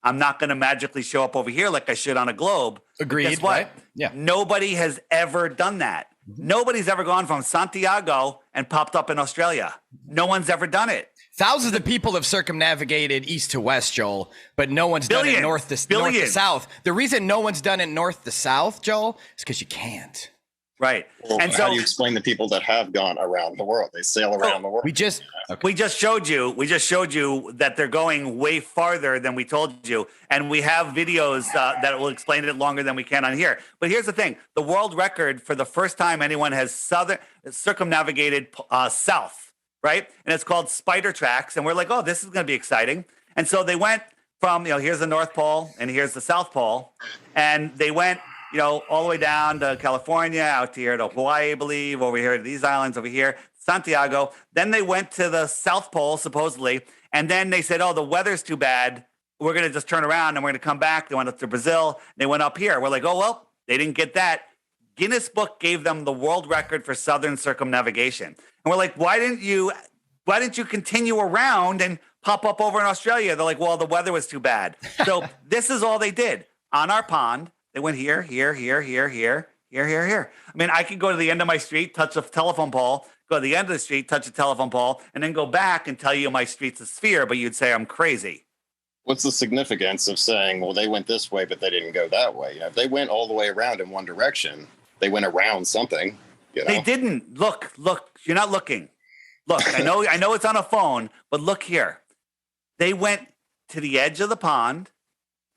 I'm not going to magically show up over here like I should on a globe. Agreed. Guess what? Right? Yeah. Nobody has ever done that. Nobody's ever gone from Santiago and popped up in Australia. No one's ever done it. Thousands of people have circumnavigated east to west, Joel, but no one's done it north to south. The reason no one's done it north to south, Joel, is because you can't. Right. Well, and how do you explain the people that have gone around the world? They sail around the world. We just showed you that they're going way farther than we told you, and we have videos that will explain it longer than we can on here. But here's the thing: the world record for the first time anyone has circumnavigated south, right? And it's called Spider Tracks, and we're like, oh, this is going to be exciting. And so they went from here's the North Pole and here's the South Pole, and they went all the way down to California, out here to Hawaii, I believe, over here to these islands, over here, Santiago. Then they went to the South Pole, supposedly, and then they said, oh, the weather's too bad. We're going to just turn around and we're going to come back. They went up to Brazil. They went up here. We're like, oh, well, they didn't get that. Guinness Book gave them the world record for southern circumnavigation. And we're like, why didn't you continue around and pop up over in Australia? They're like, well, the weather was too bad. So this is all they did on our pond. They went here, here, here, here, here, here, here, here. I mean, I could go to the end of my street, touch a telephone pole, go to the end of the street, touch a telephone pole, and then go back and tell you my street's a sphere, but you'd say I'm crazy. What's the significance of saying, well, they went this way, but they didn't go that way? If they went all the way around in one direction, they went around something. They didn't. Look, you're not looking. Look, I know it's on a phone, but look here. They went to the edge of the pond,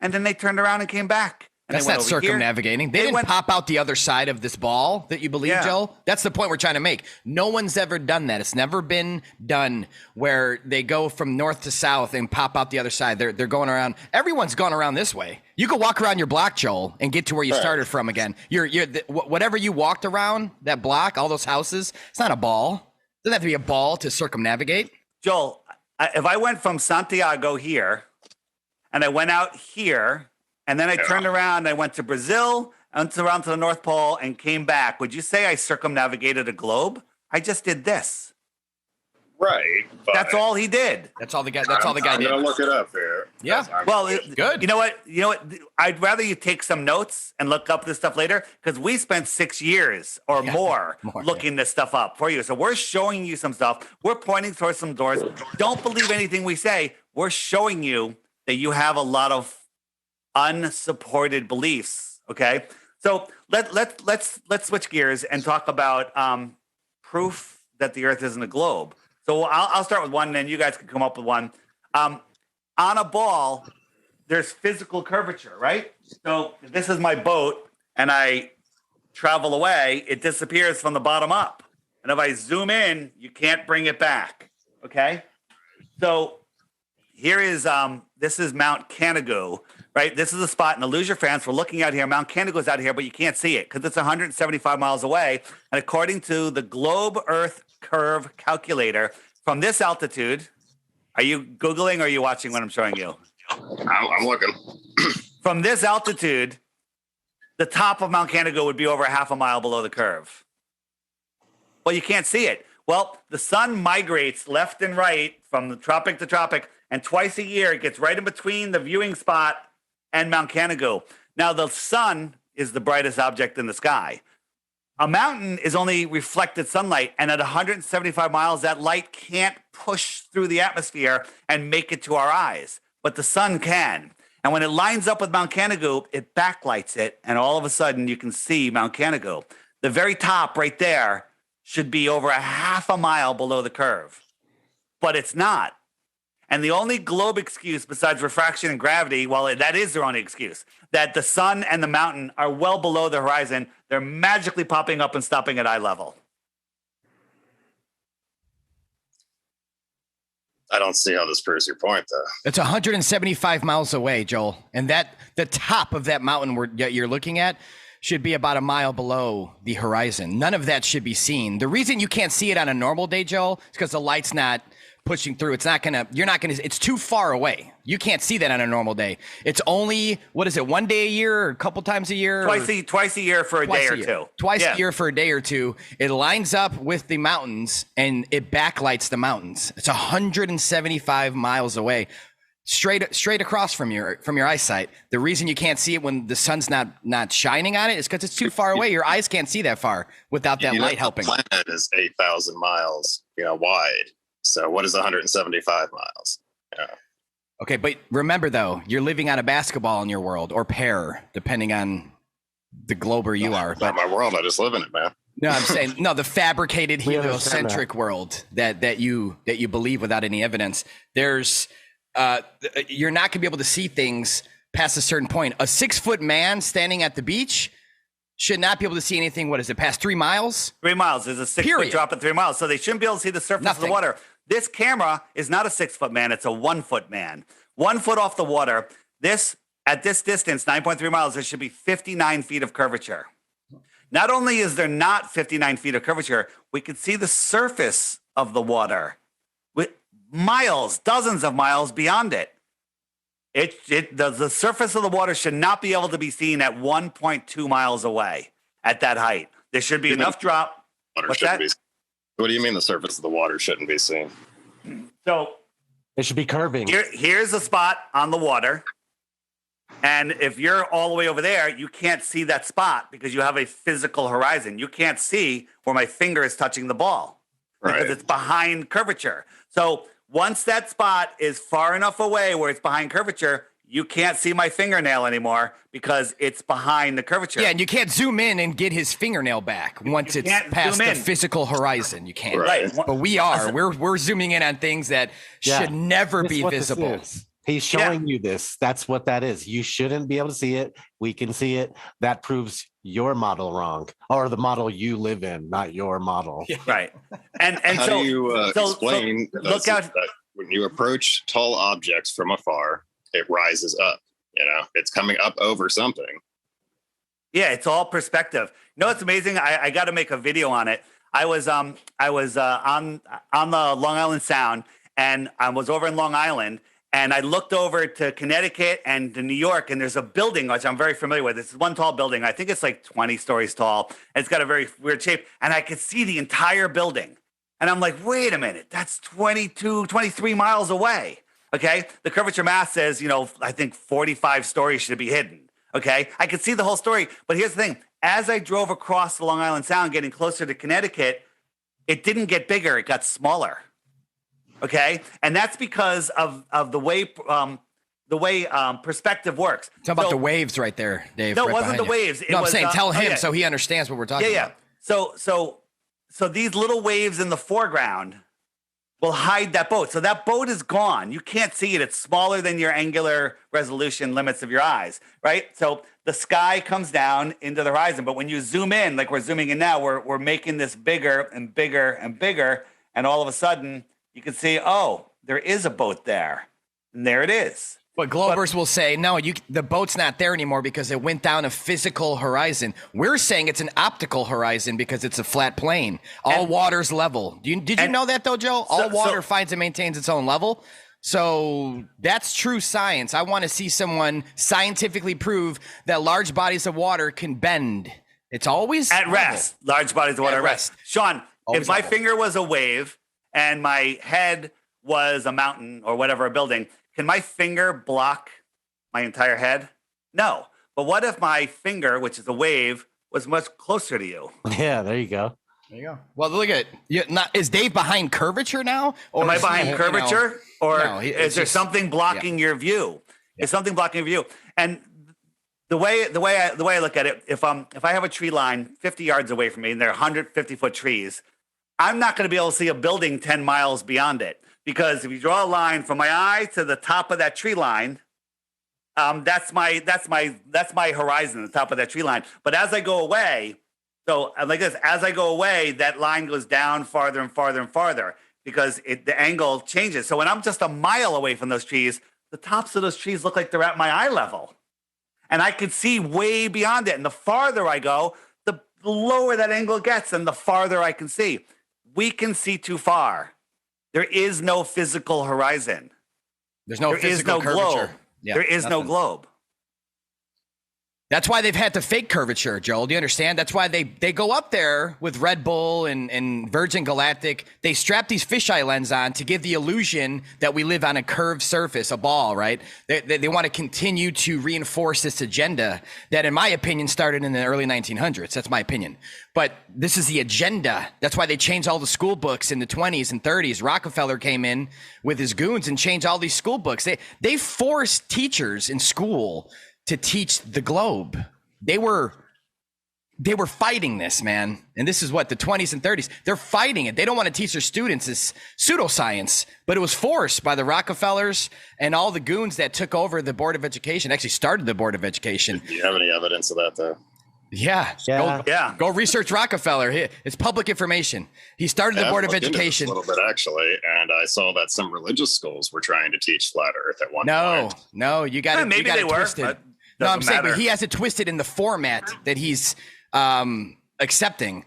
and then they turned around and came back. That's not circumnavigating. They didn't pop out the other side of this ball that you believe, Joel. That's the point we're trying to make. No one's ever done that. It's never been done where they go from north to south and pop out the other side. They're going around. Everyone's gone around this way. You could walk around your block, Joel, and get to where you started from again. Whatever you walked around, that block, all those houses, it's not a ball. It doesn't have to be a ball to circumnavigate. Joel, if I went from Santiago here and I went out here, and then I turned around and I went to Brazil, went around to the North Pole and came back, would you say I circumnavigated a globe? I just did this. Right. That's all he did. That's all the guy did. I'm gonna look it up here. Yeah. Well, good. You know what? I'd rather you take some notes and look up this stuff later, because we spent 6 years or more looking this stuff up for you. So we're showing you some stuff. We're pointing towards some doors. Don't believe anything we say. We're showing you that you have a lot of unsupported beliefs. Okay, so let's switch gears and talk about proof that the Earth isn't a globe. So I'll start with one, and then you guys can come up with one. On a ball, there's physical curvature, right? So if this is my boat, and I travel away, it disappears from the bottom up. And if I zoom in, you can't bring it back. Okay, so here is this is Mount Canigou. Right, this is a spot in Illusion, France. We're looking out here. Mount Canigou is out here, but you can't see it because it's 175 miles away. And according to the Globe Earth Curve Calculator, from this altitude, are you Googling or are you watching what I'm showing you? I'm looking. From this altitude, the top of Mount Canigou would be over half a mile below the curve. Well, you can't see it. Well, the sun migrates left and right from the tropic to tropic, and twice a year it gets right in between the viewing spot and Mount Canigou. Now, the sun is the brightest object in the sky. A mountain is only reflected sunlight, and at 175 miles, that light can't push through the atmosphere and make it to our eyes, but the sun can. And when it lines up with Mount Canigou, it backlights it, and all of a sudden, you can see Mount Canigou. The very top right there should be over a half a mile below the curve, but it's not. And the only globe excuse besides refraction and gravity, well, that is their only excuse, that the sun and the mountain are well below the horizon. They're magically popping up and stopping at eye level. I don't see how this proves your point, though. It's 175 miles away, Joel, and the top of that mountain you're looking at should be about a mile below the horizon. None of that should be seen. The reason you can't see it on a normal day, Joel, is because the light's not pushing through. It's too far away. You can't see that on a normal day. It's only, what is it, one day a year or a couple times a year? Twice a year for a day or two. Twice a year for a day or two. It lines up with the mountains and it backlights the mountains. It's 175 miles away, straight across from your eyesight. The reason you can't see it when the sun's not shining on it is because it's too far away. Your eyes can't see that far without that light helping. The planet is 8,000 miles, wide. So what is 175 miles? Yeah. Okay, but remember though, you're living on a basketball in your world, or pear, depending on the glober you are. But my world, I just live in it, man. No, I'm saying the fabricated heliocentric world that you believe without any evidence. There's you're not gonna be able to see things past a certain point. A 6-foot man standing at the beach should not be able to see anything. What is it? Past 3 miles? 3 miles. There's a 6-foot drop at 3 miles. So they shouldn't be able to see the surface of the water. This camera is not a 6-foot man. It's a 1-foot man. 1 foot off the water. At this distance, 9.3 miles, there should be 59 feet of curvature. Not only is there not 59 feet of curvature, we can see the surface of the water with miles, dozens of miles beyond it. The surface of the water should not be able to be seen at 1.2 miles away at that height. There should be enough drop. What's that? What do you mean the surface of the water shouldn't be seen? So it should be curving. Here's a spot on the water. And if you're all the way over there, you can't see that spot because you have a physical horizon. You can't see where my finger is touching the ball because it's behind curvature. So once that spot is far enough away where it's behind curvature, you can't see my fingernail anymore because it's behind the curvature. Yeah, and you can't zoom in and get his fingernail back once it's past the physical horizon. You can't. Right. But we are. We're zooming in on things that should never be visible. He's showing you this. That's what that is. You shouldn't be able to see it. We can see it. That proves your model wrong, or the model you live in, not your model. Yeah. Right. And how do you explain that when you approach tall objects from afar, it rises up? It's coming up over something. Yeah, it's all perspective. It's amazing. I got to make a video on it. I was on the Long Island Sound, and I was over in Long Island. And I looked over to Connecticut and to New York, and there's a building which I'm very familiar with. It's one tall building. I think it's like 20 stories tall. And it's got a very weird shape. And I could see the entire building. And I'm like, wait a minute, that's 23 miles away. Okay. The curvature math says, I think 45 stories should be hidden. Okay. I could see the whole story. But here's the thing. As I drove across the Long Island Sound, getting closer to Connecticut, it didn't get bigger. It got smaller. Okay, and that's because of the way perspective works. Talk about the waves right there, Dave. No, it wasn't the waves. I'm saying tell him so he understands what we're talking about. So these little waves in the foreground will hide that boat. So that boat is gone. You can't see it. It's smaller than your angular resolution limits of your eyes, right? So the sky comes down into the horizon, but when you zoom in, like we're zooming in now, we're making this bigger and bigger and bigger, and all of a sudden, you can see, there is a boat there. And there it is. But Globers will say, no, the boat's not there anymore because it went down a physical horizon. We're saying it's an optical horizon because it's a flat plane. All water's level. Did you know that, though, Joe? All water finds and maintains its own level. So that's true science. I want to see someone scientifically prove that large bodies of water can bend. It's always at rest. Large bodies of water at rest. Sean, if my finger was a wave and my head was a mountain or whatever, a building, can my finger block my entire head? No. But what if my finger, which is a wave, was much closer to you? Yeah, there you go. There you go. Well, look at it. Is Dave behind curvature now? Or am I behind curvature? Is there something blocking your view? Yeah. Is something blocking your view? And the way I look at it, if I have a tree line 50 yards away from me and they're 150-foot trees, I'm not going to be able to see a building 10 miles beyond it, because if you draw a line from my eye to the top of that tree line, that's my horizon, the top of that tree line. But as I go away, as I go away, that line goes down farther and farther and farther. because the angle changes. So when I'm just a mile away from those trees, the tops of those trees look like they're at my eye level. And I could see way beyond it. And the farther I go, the lower that angle gets and the farther I can see. We can see too far. There is no physical horizon. There's no physical curvature. Globe. Yeah, there is no globe. That's why they've had to fake curvature, Joel. Do you understand? That's why they go up there with Red Bull and Virgin Galactic. They strap these fisheye lens on to give the illusion that we live on a curved surface, a ball, right? They want to continue to reinforce this agenda that, in my opinion, started in the early 1900s. That's my opinion. But this is the agenda. That's why they changed all the school books in the 20s and 30s. Rockefeller came in with his goons and changed all these school books. They forced teachers in school to teach the globe. They were fighting this, man. And this is what, the 20s and 30s. They're fighting it. They don't want to teach their students this pseudoscience, but it was forced by the Rockefellers and all the goons that took over the Board of Education, actually started the Board of Education. Do you have any evidence of that, though? Yeah. Go research Rockefeller. It's public information. He started the Board of Education. A little bit, actually. And I saw that some religious schools were trying to teach flat Earth at one point. No, you got it. Maybe you got they it were. Twisted. No, I'm saying, but he has it twisted in the format that he's accepting.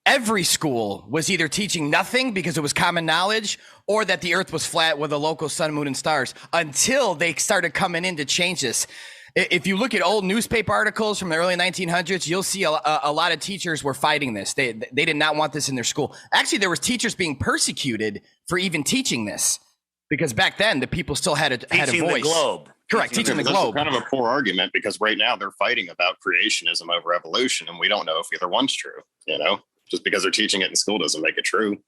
Every school was either teaching nothing because it was common knowledge, or that the Earth was flat with a local sun, moon, and stars, until they started coming in to change this. If you look at old newspaper articles from the early 1900s, you'll see a lot of teachers were fighting this. They did not want this in their school. Actually, there was teachers being persecuted for even teaching this, because back then the people still had a voice. Teaching the globe. Correct, teaching the globe. That's kind of a poor argument, because right now they're fighting about creationism over evolution, and we don't know if either one's true. Just because they're teaching it in school doesn't make it true.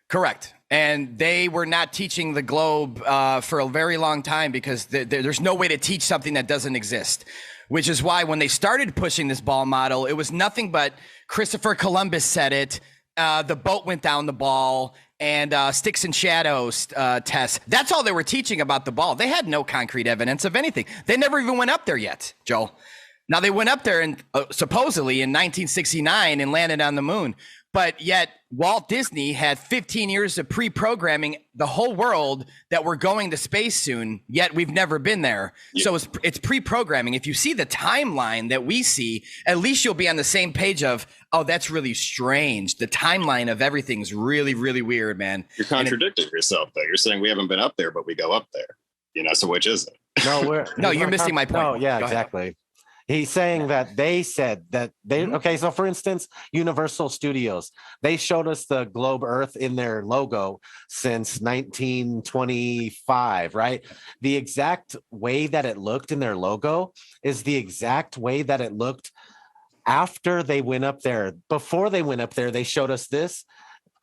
Correct. And they were not teaching the globe for a very long time, because there's no way to teach something that doesn't exist, which is why when they started pushing this ball model, it was nothing but Christopher Columbus said it. The boat went down the ball, and sticks and shadows tests. That's all they were teaching about the ball. They had no concrete evidence of anything. They never even went up there yet, Joel. Now, they went up there and supposedly in 1969 and landed on the moon. But yet Walt Disney had 15 years of pre-programming the whole world that we're going to space soon, yet we've never been there. Yeah. So it's pre-programming. If you see the timeline that we see, at least you'll be on the same page of, oh, that's really strange. The timeline of everything's really, really weird, man. You're contradicting yourself, though. You're saying we haven't been up there, but we go up there. So which is it? No, you're missing my point. No, yeah, exactly. He's saying that they said that they, okay, so for instance, Universal Studios, they showed us the globe Earth in their logo since 1925, right? The exact way that it looked in their logo is the exact way that it looked after they went up there. Before they went up there, they showed us this.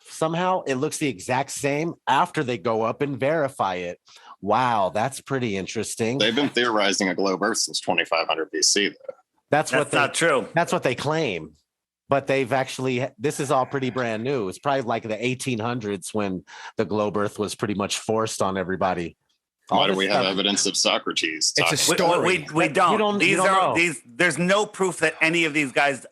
Somehow it looks the exact same after they go up and verify it. Wow, that's pretty interesting. They've been theorizing a globe Earth since 2500 BC, though. That's not true. That's what they claim. But they've actually, this is all pretty brand new. It's probably like the 1800s when the globe Earth was pretty much forced on everybody. Why do we have evidence of Socrates? It's a story. We don't. There's no proof that any of these guys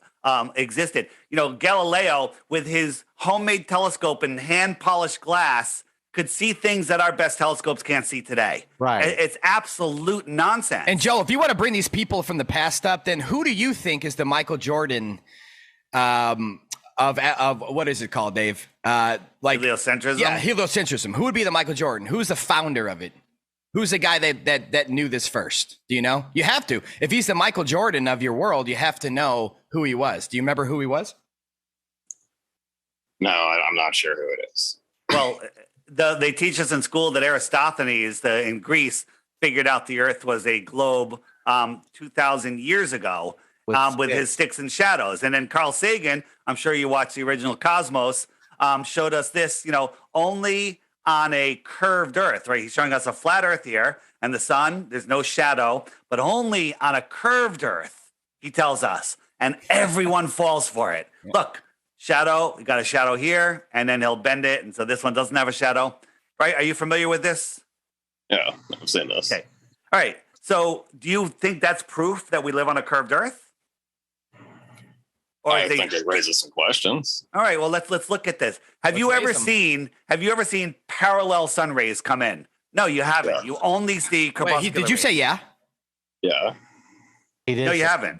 existed. Galileo, with his homemade telescope and hand-polished glass, could see things that our best telescopes can't see today. Right. It's absolute nonsense. And Joe, if you want to bring these people from the past up, then who do you think is the Michael Jordan of what is it called, Dave? Heliocentrism? Yeah, heliocentrism. Who would be the Michael Jordan? Who's the founder of it? Who's the guy that knew this first? Do you know? You have to. If he's the Michael Jordan of your world, you have to know who he was. Do you remember who he was? No, I'm not sure who it is. Well, they teach us in school that Aristophanes in Greece figured out the Earth was a globe 2,000 years ago with his sticks and shadows. And then Carl Sagan, I'm sure you watched the original Cosmos, showed us this, only on a curved Earth, right? He's showing us a flat Earth here and the sun, there's no shadow, but only on a curved Earth, he tells us. And everyone falls for it. Yeah. Look. Shadow, we got a shadow here, and then he'll bend it, and so this one doesn't have a shadow, right? Are you familiar with this? Yeah, I've seen this. Okay. All right. So do you think that's proof that we live on a curved Earth? Or I think it raises some questions. All right, well let's look at this. Have you ever seen parallel sun rays come in? No, you haven't. Yeah. You only see crepuscular. Wait, did you say yeah? Yeah. No, you haven't.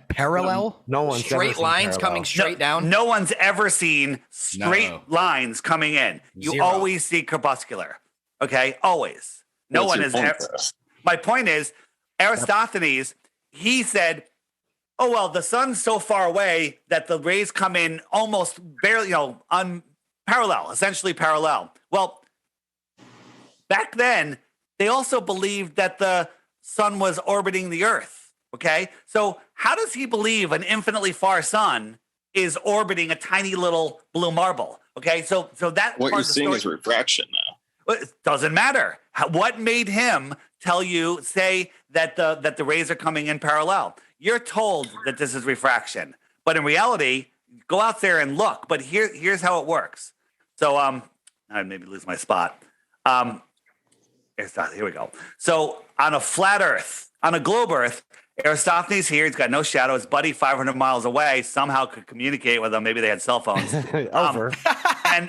Parallel? No one's straight lines coming straight down? No one's ever seen straight lines coming in. You always see crepuscular. Okay? Always. No one has ever. My point is, Aristophanes, he said, oh, well, the sun's so far away that the rays come in almost barely, parallel, essentially parallel. Well, back then, they also believed that the sun was orbiting the earth. Okay, so how does he believe an infinitely far sun is orbiting a tiny little blue marble? Okay, so that what you're seeing is refraction now. It doesn't matter. What made him say that the rays are coming in parallel? You're told that this is refraction, but in reality, go out there and look. But here's how it works. So I maybe lose my spot. Here we go. So on a flat Earth, on a globe Earth, Aristophanes here, he's got no shadow. His buddy 500 miles away somehow could communicate with him. Maybe they had cell phones. Over.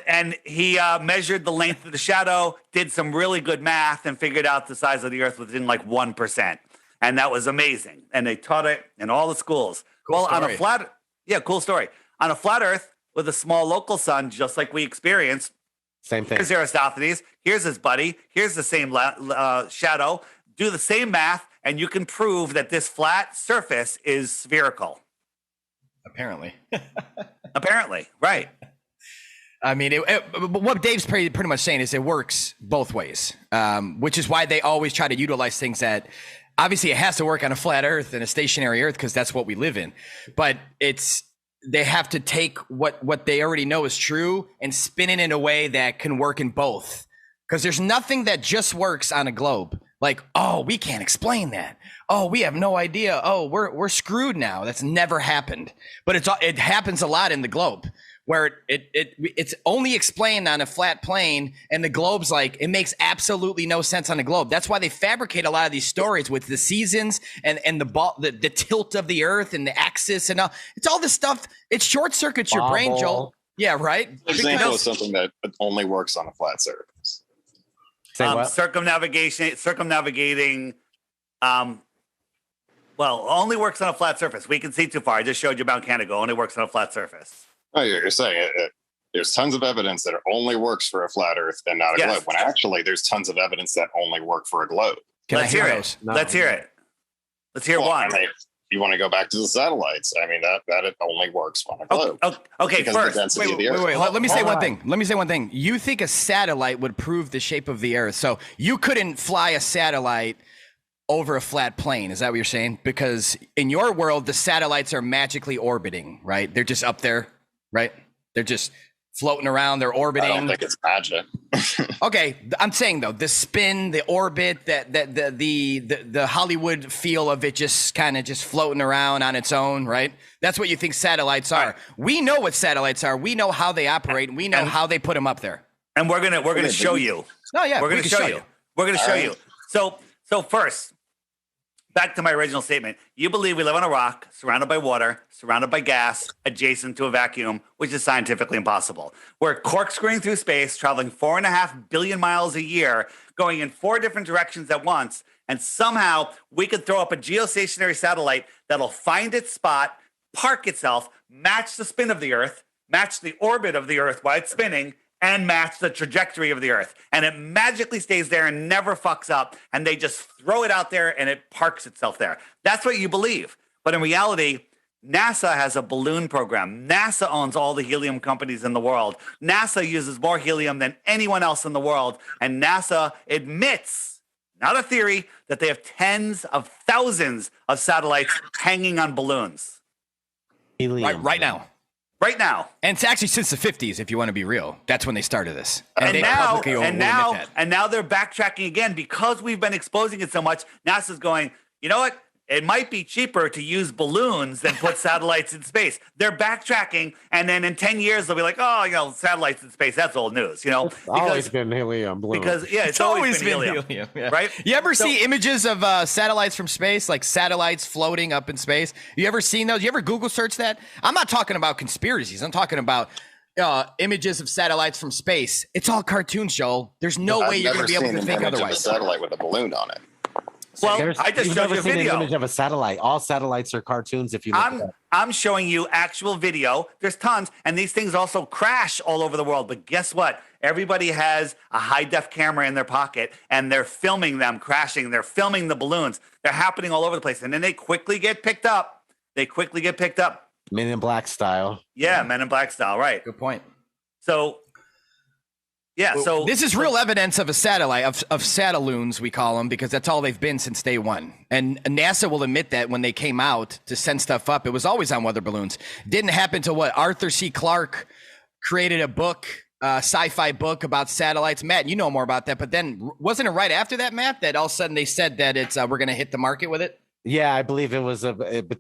And he measured the length of the shadow, did some really good math, and figured out the size of the Earth within like 1%. And that was amazing. And they taught it in all the schools. Cool story. On a flat Earth with a small local sun, just like we experience. Same thing. Here's Aristophanes. Here's his buddy. Here's the same shadow. Do the same math, and you can prove that this flat surface is spherical. Apparently. Apparently, right. I mean, what Dave's pretty much saying is it works both ways, which is why they always try to utilize things that obviously it has to work on a flat Earth and a stationary Earth because that's what we live in. But they have to take what they already know is true and spin it in a way that can work in both. Because there's nothing that just works on a globe. Like, oh, we can't explain that. Oh, we have no idea. Oh, we're screwed now. That's never happened. But it happens a lot in the globe where it's only explained on a flat plane, and the globe's like, it makes absolutely no sense on the globe. That's why they fabricate a lot of these stories with the seasons and the tilt of the Earth and the axis and all. It's all this stuff. It short circuits your brain, Joel. Yeah, right. An example of something that only works on a flat surface. Circumnavigating, only works on a flat surface. We can see too far. I just showed you Mount Canada only works on a flat surface. Oh, you're saying there's tons of evidence that it only works for a flat Earth and not a globe. When actually there's tons of evidence that only work for a globe. Let's hear it. Let's hear it. Let's hear one. I mean, you want to go back to the satellites? I mean, that it only works on a globe. Okay, first. Wait. Let me say one thing. You think a satellite would prove the shape of the Earth? So you couldn't fly a satellite over a flat plane. Is that what you're saying? Because in your world, the satellites are magically orbiting, right? They're just up there, right? They're just floating around. They're orbiting. I don't think it's magic. Okay, I'm saying though, the spin, the orbit, the Hollywood feel of it, just kind of just floating around on its own, right? That's what you think satellites are. Right. We know what satellites are. We know how they operate. And we know how they put them up there. And we're gonna show you. No, yeah, we're gonna show you. We're gonna show you. So first, back to my original statement. You believe we live on a rock, surrounded by water, surrounded by gas, adjacent to a vacuum, which is scientifically impossible. We're corkscrewing through space, traveling 4.5 billion miles a year, going in 4 different directions at once, and somehow we could throw up a geostationary satellite that'll find its spot, park itself, match the spin of the Earth, match the orbit of the Earth while it's spinning, and match the trajectory of the Earth. And it magically stays there and never fucks up. And they just throw it out there and it parks itself there. That's what you believe. But in reality, NASA has a balloon program. NASA owns all the helium companies in the world. NASA uses more helium than anyone else in the world. And NASA admits, not a theory, that they have tens of thousands of satellites hanging on balloons. Helium. Right now. Right now. And it's actually since the 50s, if you want to be real. That's when they started this. And now they're backtracking again because we've been exposing it so much. NASA's going, you know what? it might be cheaper to use balloons than put satellites in space. They're backtracking, and then in 10 years they'll be like, oh, satellites in space, that's old news, It's always been helium balloons. Because it's always been helium yeah. right? You ever see images of satellites from space, like satellites floating up in space? You ever seen those? You ever Google search that? I'm not talking about conspiracies. I'm talking about images of satellites from space. It's all cartoons, Joel. There's no way you're going to be able to think otherwise. A satellite with a balloon on it. Well, I just showed you a video. An image of a satellite. All satellites are cartoons. If you look I'm showing you actual video. There's tons, and these things also crash all over the world. But guess what? Everybody has a high-def camera in their pocket, and they're filming them crashing. They're filming the balloons. They're happening all over the place, and then they quickly get picked up. Men in Black style. Yeah, Men in Black style. Right. Good point. So. Yeah, so this is real evidence of a satellite, of sataloons, we call them, because that's all they've been since day one. And NASA will admit that when they came out to send stuff up, it was always on weather balloons. Didn't happen to what Arthur C. Clarke created a book, sci-fi book about satellites. Matt, you know more about that, but then wasn't it right after that, Matt, that all of a sudden they said that it's we're going to hit the market with it? Yeah, I believe it was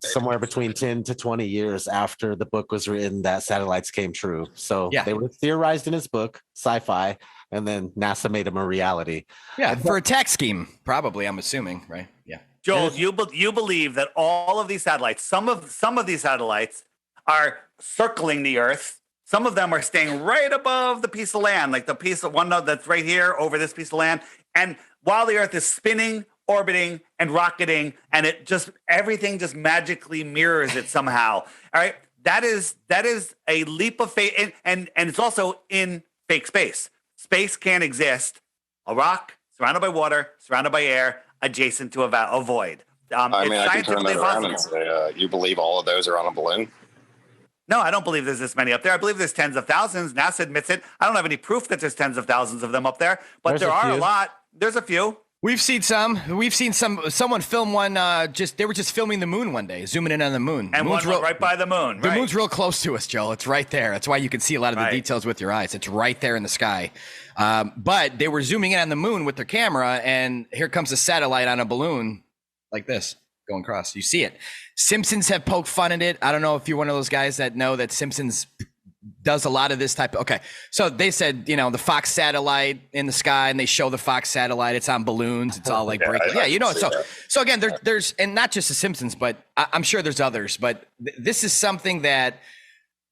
somewhere between 10 to 20 years after the book was written that satellites came true. So they were theorized in his book, sci-fi, and then NASA made them a reality. Yeah, for a tax scheme, probably, I'm assuming, right? Yeah. Joel, you believe that all of these satellites, some of these satellites are circling the Earth. Some of them are staying right above the piece of land, like the piece of one that's right here over this piece of land. And while the Earth is spinning, orbiting and rocketing, and everything just magically mirrors it somehow. All right. That is a leap of faith. And it's also in fake space. Space can't exist. A rock surrounded by water, surrounded by air, adjacent to a void. I can turn that around and say, you believe all of those are on a balloon? No, I don't believe there's this many up there. I believe there's tens of thousands. NASA admits it. I don't have any proof that there's tens of thousands of them up there, but there are a lot. There's a few. We've seen some. Someone film one. They were just filming the moon one day, zooming in on the moon. And one right by the moon. The moon's real close to us, Joe. It's right there. That's why you can see a lot of the details with your eyes. It's right there in the sky. But they were zooming in on the moon with their camera, and here comes a satellite on a balloon like this going across. You see it. Simpsons have poked fun at it. I don't know if you're one of those guys that know that Simpsons does a lot of this type of, okay. So they said, the Fox satellite in the sky, and they show the Fox satellite. It's on balloons. It's all like breaking. So again, there's, and not just the Simpsons, but I'm sure there's others, but this is something that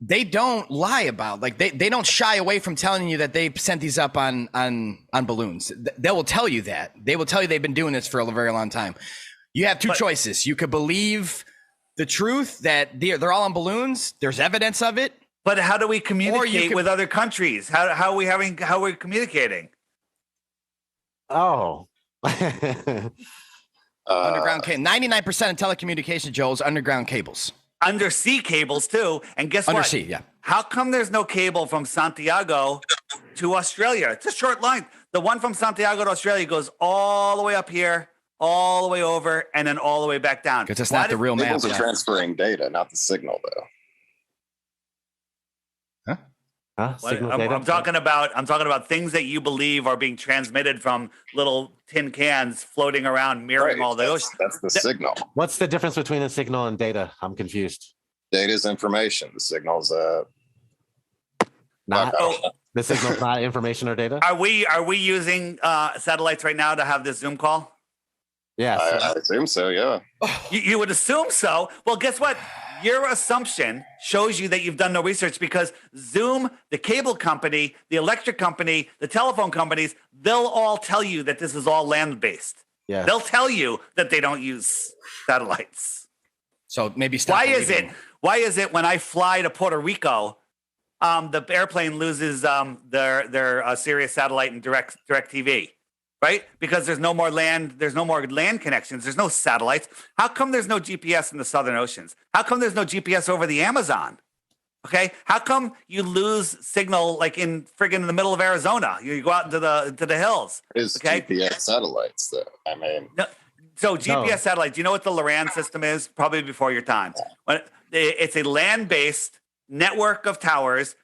they don't lie about. Like they don't shy away from telling you that they sent these up on balloons. They will tell you that. They will tell you they've been doing this for a very long time. You have two choices. You could believe the truth that they're all on balloons. There's evidence of it. But how do we communicate with other countries? How are we communicating? Oh. Underground cable. 99% of telecommunications, Joel, is underground cables. Undersea cables too. And guess what? Undersea, yeah. How come there's no cable from Santiago to Australia? It's a short line. The one from Santiago to Australia goes all the way up here, all the way over, and then all the way back down. Because it's not the real map. Cables are transferring data, not the signal, though. I'm talking about things that you believe are being transmitted from little tin cans floating around, mirroring all those. That's the signal. What's the difference between a signal and data? I'm confused. Data is information. The signal's the signal's not information or data. Are we using satellites right now to have this Zoom call? Yes, I assume so. Yeah. You would assume so. Well, guess what? Your assumption shows you that you've done no research, because Zoom, the cable company, the electric company, the telephone companies, they'll all tell you that this is all land-based. Yeah. They'll tell you that they don't use satellites. So maybe stop. Why is it when I fly to Puerto Rico, the airplane loses their Sirius satellite and direct TV? Right? Because there's no more land connections. There's no satellites. How come there's no GPS in the Southern Oceans? How come there's no GPS over the Amazon? Okay. How come you lose signal like in the middle of Arizona? You go out into the hills. It's GPS satellites, though. I mean, so GPS satellites. Do you know what the Loran system is? Probably before your time. It's a land-based network of towers,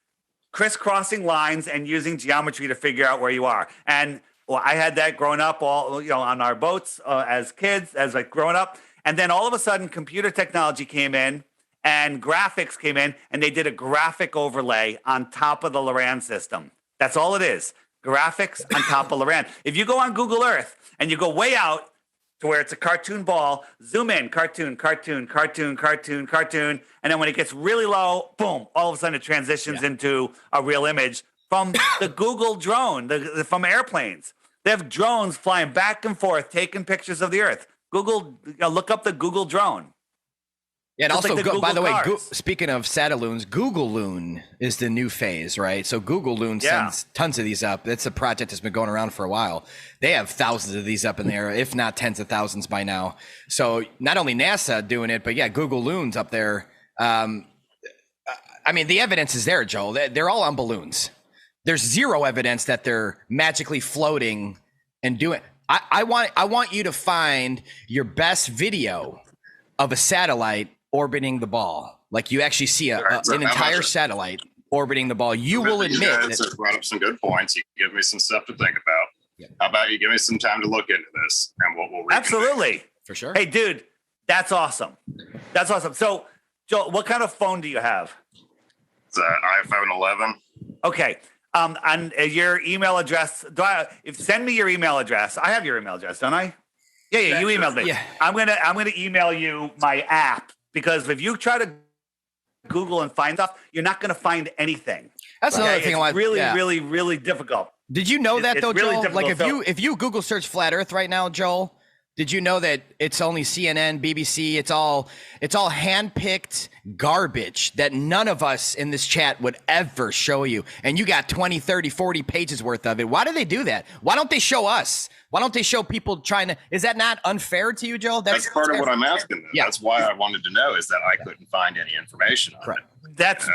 crisscrossing lines and using geometry to figure out where you are. And I had that growing up on our boats as kids, growing up. And then all of a sudden, computer technology came in and graphics came in, and they did a graphic overlay on top of the Loran system. That's all it is. Graphics on top of Loran. If you go on Google Earth and you go way out to where it's a cartoon ball, zoom in, cartoon, cartoon, cartoon, cartoon, cartoon. And then when it gets really low, boom, all of a sudden it transitions into a real image from the Google drone, from airplanes. They have drones flying back and forth, taking pictures of the Earth. Google, look up the Google drone. Yeah, and Just also, like the by the way, Google cars. speaking of Satelloons, Google Loon is the new phase, right? So Google Loon sends tons of these up. It's a project that's been going around for a while. They have thousands of these up in there, if not tens of thousands by now. So not only NASA doing it, but yeah, Google Loon's up there. I mean, the evidence is there, Joel. They're all on balloons. There's zero evidence that they're magically floating and doing. I want you to find your best video of a satellite orbiting the ball. Like you actually see an entire satellite orbiting the ball. You will admit that have brought up some good points. You give me some stuff to think about. Yeah. How about you give me some time to look into this and we'll reconvene. Absolutely. For sure. Hey, dude, that's awesome. That's awesome. So, Joel, what kind of phone do you have? It's an iPhone 11. Okay. And your email address, send me your email address. I have your email address, don't I? Yeah, you emailed me. Yeah. I'm gonna email you my app, because if you try to Google and find stuff, you're not gonna find anything. That's another thing. It's really, really difficult. Did you know that though, really Joel? Like if you Google search flat Earth right now, Joel, did you know that it's only CNN, BBC, it's all handpicked garbage that none of us in this chat would ever show you. And you got 20, 30, 40 pages worth of it. Why do they do that? Why don't they show us? Why don't they show people trying to, is that not unfair to you, Joel? That's part of what I'm asking them. Yeah. That's why I wanted to know, is that I couldn't find any information on it. That's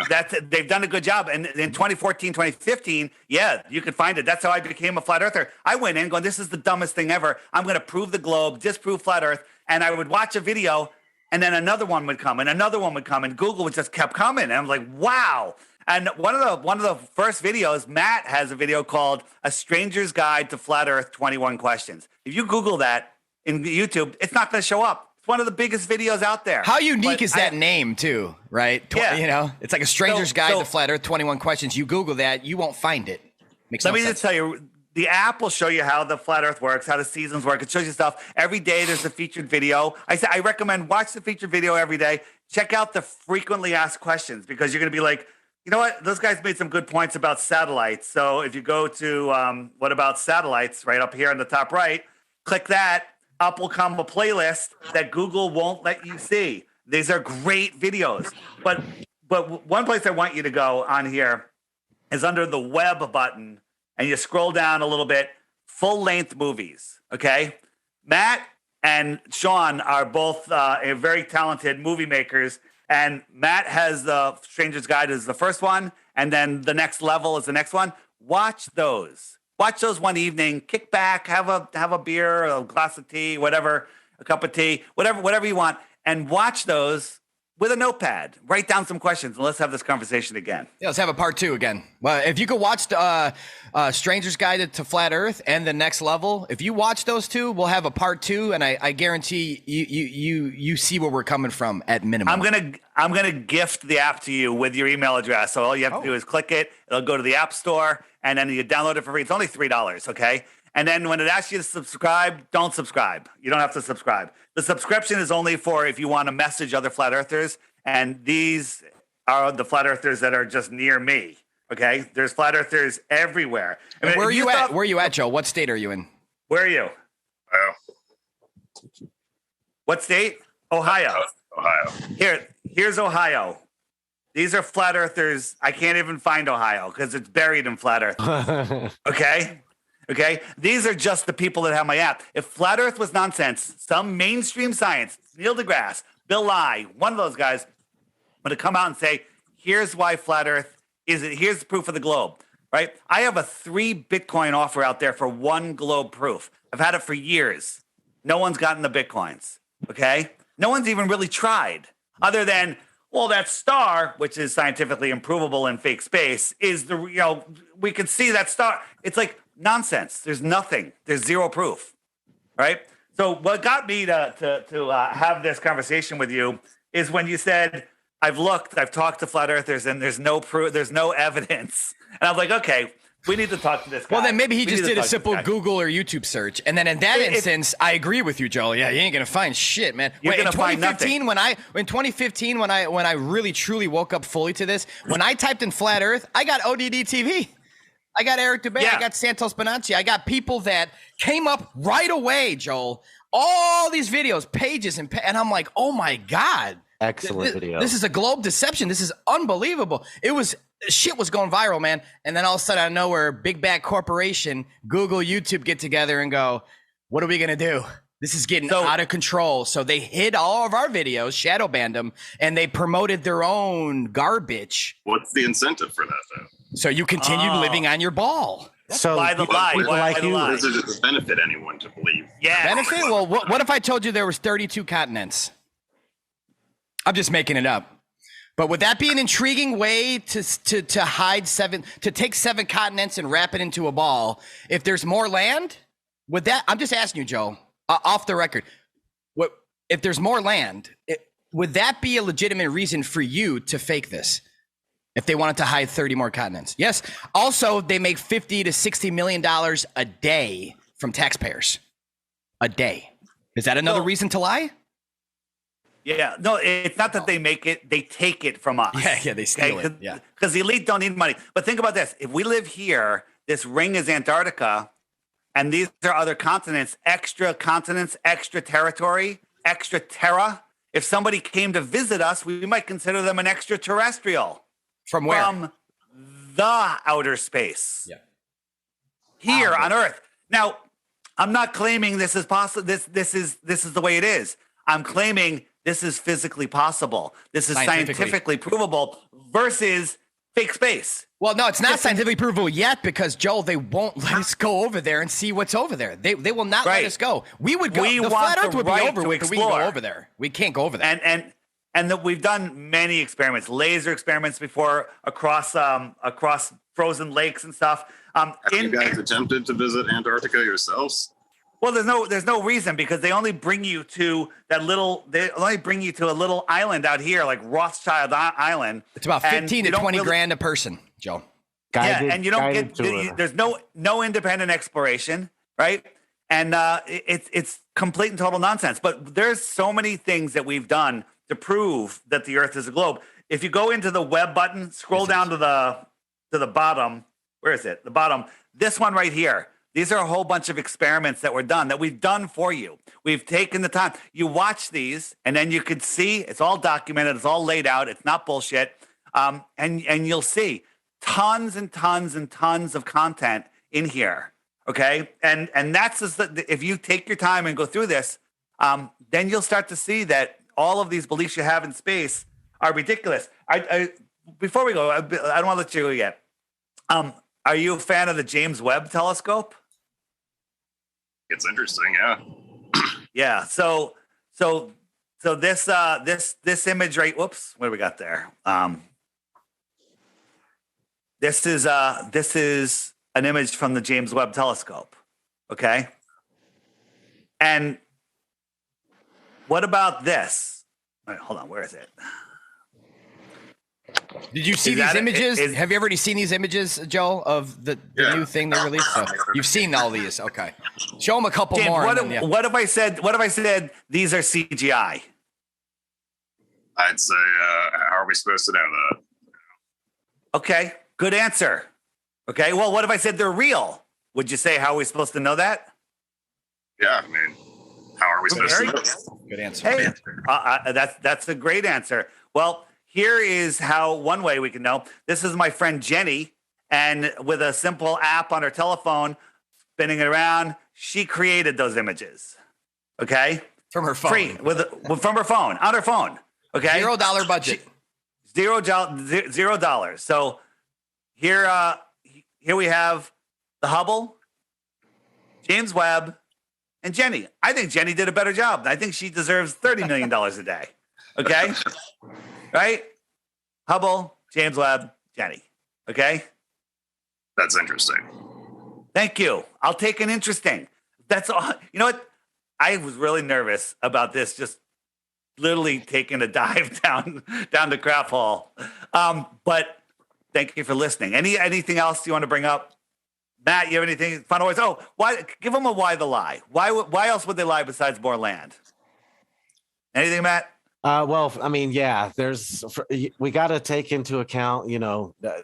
they've done a good job. And in 2014, 2015, you could find it. That's how I became a flat earther. I went in going, this is the dumbest thing ever. I'm going to prove the globe, disprove flat earth. And I would watch a video, and then another one would come, and another one would come, and Google would just kept coming. And I'm like, wow. And one of the first videos, Matt has a video called A Stranger's Guide to Flat Earth 21 Questions. If you Google that in YouTube, it's not going to show up. It's one of the biggest videos out there. How unique is that name too, right? You know, it's like A Stranger's Guide to Flat Earth 21 Questions. You Google that, you won't find it. Let me just tell you, the app will show you how the flat earth works, how the seasons work. It shows you stuff. Every day there's a featured video. I recommend watch the featured video every day. Check out the frequently asked questions, because you're going to be like, you know what? Those guys made some good points about satellites. So if you go to what about satellites right up here in the top right, click that. Up will come a playlist that Google won't let you see. These are great videos. But one place I want you to go on here is under the web button, and you scroll down a little bit, full-length movies, okay? Matt and Sean are both very talented movie makers. And Matt has the Stranger's Guide as the first one, and then The Next Level is the next one. Watch those. Watch those one evening. Kick back, have a beer, a glass of tea, whatever, a cup of tea, whatever you want, and watch those with a notepad. Write down some questions, and let's have this conversation again. Yeah, let's have a part 2 again. Well, if you could watch Stranger's Guide to Flat Earth and The Next Level, if you watch those two, we'll have a part 2, and I guarantee you see where we're coming from at minimum. I'm gonna gift the app to you with your email address. So all you have to do is click it. It'll go to the App Store, and then you download it for free. It's only $3, okay? And then when it asks you to subscribe, don't subscribe. You don't have to subscribe. The subscription is only for if you want to message other flat earthers. And these are the flat earthers that are just near me. Okay. There's flat earthers everywhere. I mean, where are you at? Where are you at, Joe? What state are you in? Where are you? What state? Ohio. Here's Ohio. These are flat earthers. I can't even find Ohio because it's buried in flat earth. Okay. These are just the people that have my app. If flat earth was nonsense, some mainstream science, Neil deGrasse, Bill Nye, one of those guys would have come out and say, here's why flat earth here's the proof of the globe, right? I have a 3 Bitcoin offer out there for 1 globe proof. I've had it for years. No one's gotten the Bitcoins. Okay. No one's even really tried, other than, well, that star, which is scientifically improvable in fake space, is we can see that star. It's like nonsense. There's nothing. There's zero proof, right? So what got me to have this conversation with you is when you said, I've talked to flat earthers, and there's no proof, there's no evidence. And I was like, okay, we need to talk to this guy. Well, then maybe he just did a simple Google or YouTube search. And then in that instance, I agree with you, Joel. Yeah, you ain't going to find shit, man. You're going to find nothing. In 2015, when I really, truly woke up fully to this, when I typed in flat earth, I got ODD TV. I got Eric Dubé. Yeah. I got Santos Bonacci. I got people that came up right away, Joel. All these videos, pages, and I'm like, oh my God. Excellent video. This is a globe deception. This is unbelievable. Shit was going viral, man. And then all of a sudden, out of nowhere, big bad corporation, Google, YouTube get together and go, what are we going to do? This is getting out of control. So they hid all of our videos, shadow banned them, and they promoted their own garbage. What's the incentive for that, though? So you continue living on your ball. So why the lie? Why does it benefit anyone to believe? Yeah. Benefit? Well, what if I told you there was 32 continents? I'm just making it up. But would that be an intriguing way to hide to take 7 continents and wrap it into a ball? If there's more land, would that? I'm just asking you, Joe, off the record. What if there's more land? Would that be a legitimate reason for you to fake this? If they wanted to hide 30 more continents? Yes. Also, they make $50 to $60 million a day from taxpayers. A day. Is that another reason to lie? Yeah. No, it's not that they make it. They take it from us. Yeah, they steal it. Yeah. Because the elite don't need money. But think about this. If we live here, this ring is Antarctica, and these are other continents, extra territory, extra terra. If somebody came to visit us, we might consider them an extraterrestrial. From where? From the outer space. Yeah. Here on Earth. Now, I'm not claiming this is possible. This is the way it is. I'm claiming this is physically possible. This is scientifically provable versus fake space. Well, no, it's not scientifically provable yet because, Joel, they won't let us go over there and see what's over there. They will not let us go. We would go. The flat Earth would be over with, but we can go over there. We can't go over there. And that we've done many experiments, laser experiments before across frozen lakes and stuff. Have you guys attempted to visit Antarctica yourselves? Well, there's no reason because they only bring you to a little island out here, like Rothschild Island. It's about 15 to 20 grand a person, Joe. And you don't get there's no independent exploration, right? And it's complete and total nonsense. But there's so many things that we've done to prove that the Earth is a globe. If you go into the web button, scroll down to the bottom. Where is it? The bottom. This one right here. These are a whole bunch of experiments that we've done for you. We've taken the time. You watch these, and then you can see it's all documented. It's all laid out. It's not bullshit. And you'll see tons and tons and tons of content in here. Okay, and that's just if you take your time and go through this, then you'll start to see that all of these beliefs you have in space are ridiculous. Before we go, I don't want to let you go yet. Are you a fan of the James Webb Telescope? It's interesting, yeah. Yeah. So this image right. Whoops. What do we got there? This is an image from the James Webb Telescope. Okay. And what about this? Wait, hold on. Where is it? Did you see these images? Have you already seen these images, Joe, of the new thing they released? So you've seen all these. Okay. Show them a couple more. What if I said these are CGI? I'd say, how are we supposed to know that? Okay. Good answer. Okay. Well, what if I said they're real? Would you say, how are we supposed to know that? Yeah. I mean, how are we supposed to know? Good answer. Hey, that's a great answer. Well, here is how one way we can know. This is my friend Jenny, and with a simple app on her telephone, spinning it around, she created those images. Okay, from her phone, free from her phone on her phone. Okay, $0 budget, $0. So here we have the Hubble, James Webb, and Jenny. I think Jenny did a better job. I think she deserves $30 million a day. Okay. Right? Hubble, James Webb, Jenny. Okay? That's interesting. Thank you. I'll take an interesting. That's all. You know what? I was really nervous about this, just literally taking a dive down the crap hole. But thank you for listening. Anything else you want to bring up? Matt, you have anything final words? Oh, why? Give them a why the lie. Why else would they lie besides more land? Anything, Matt? Well, I mean, yeah, we got to take into account,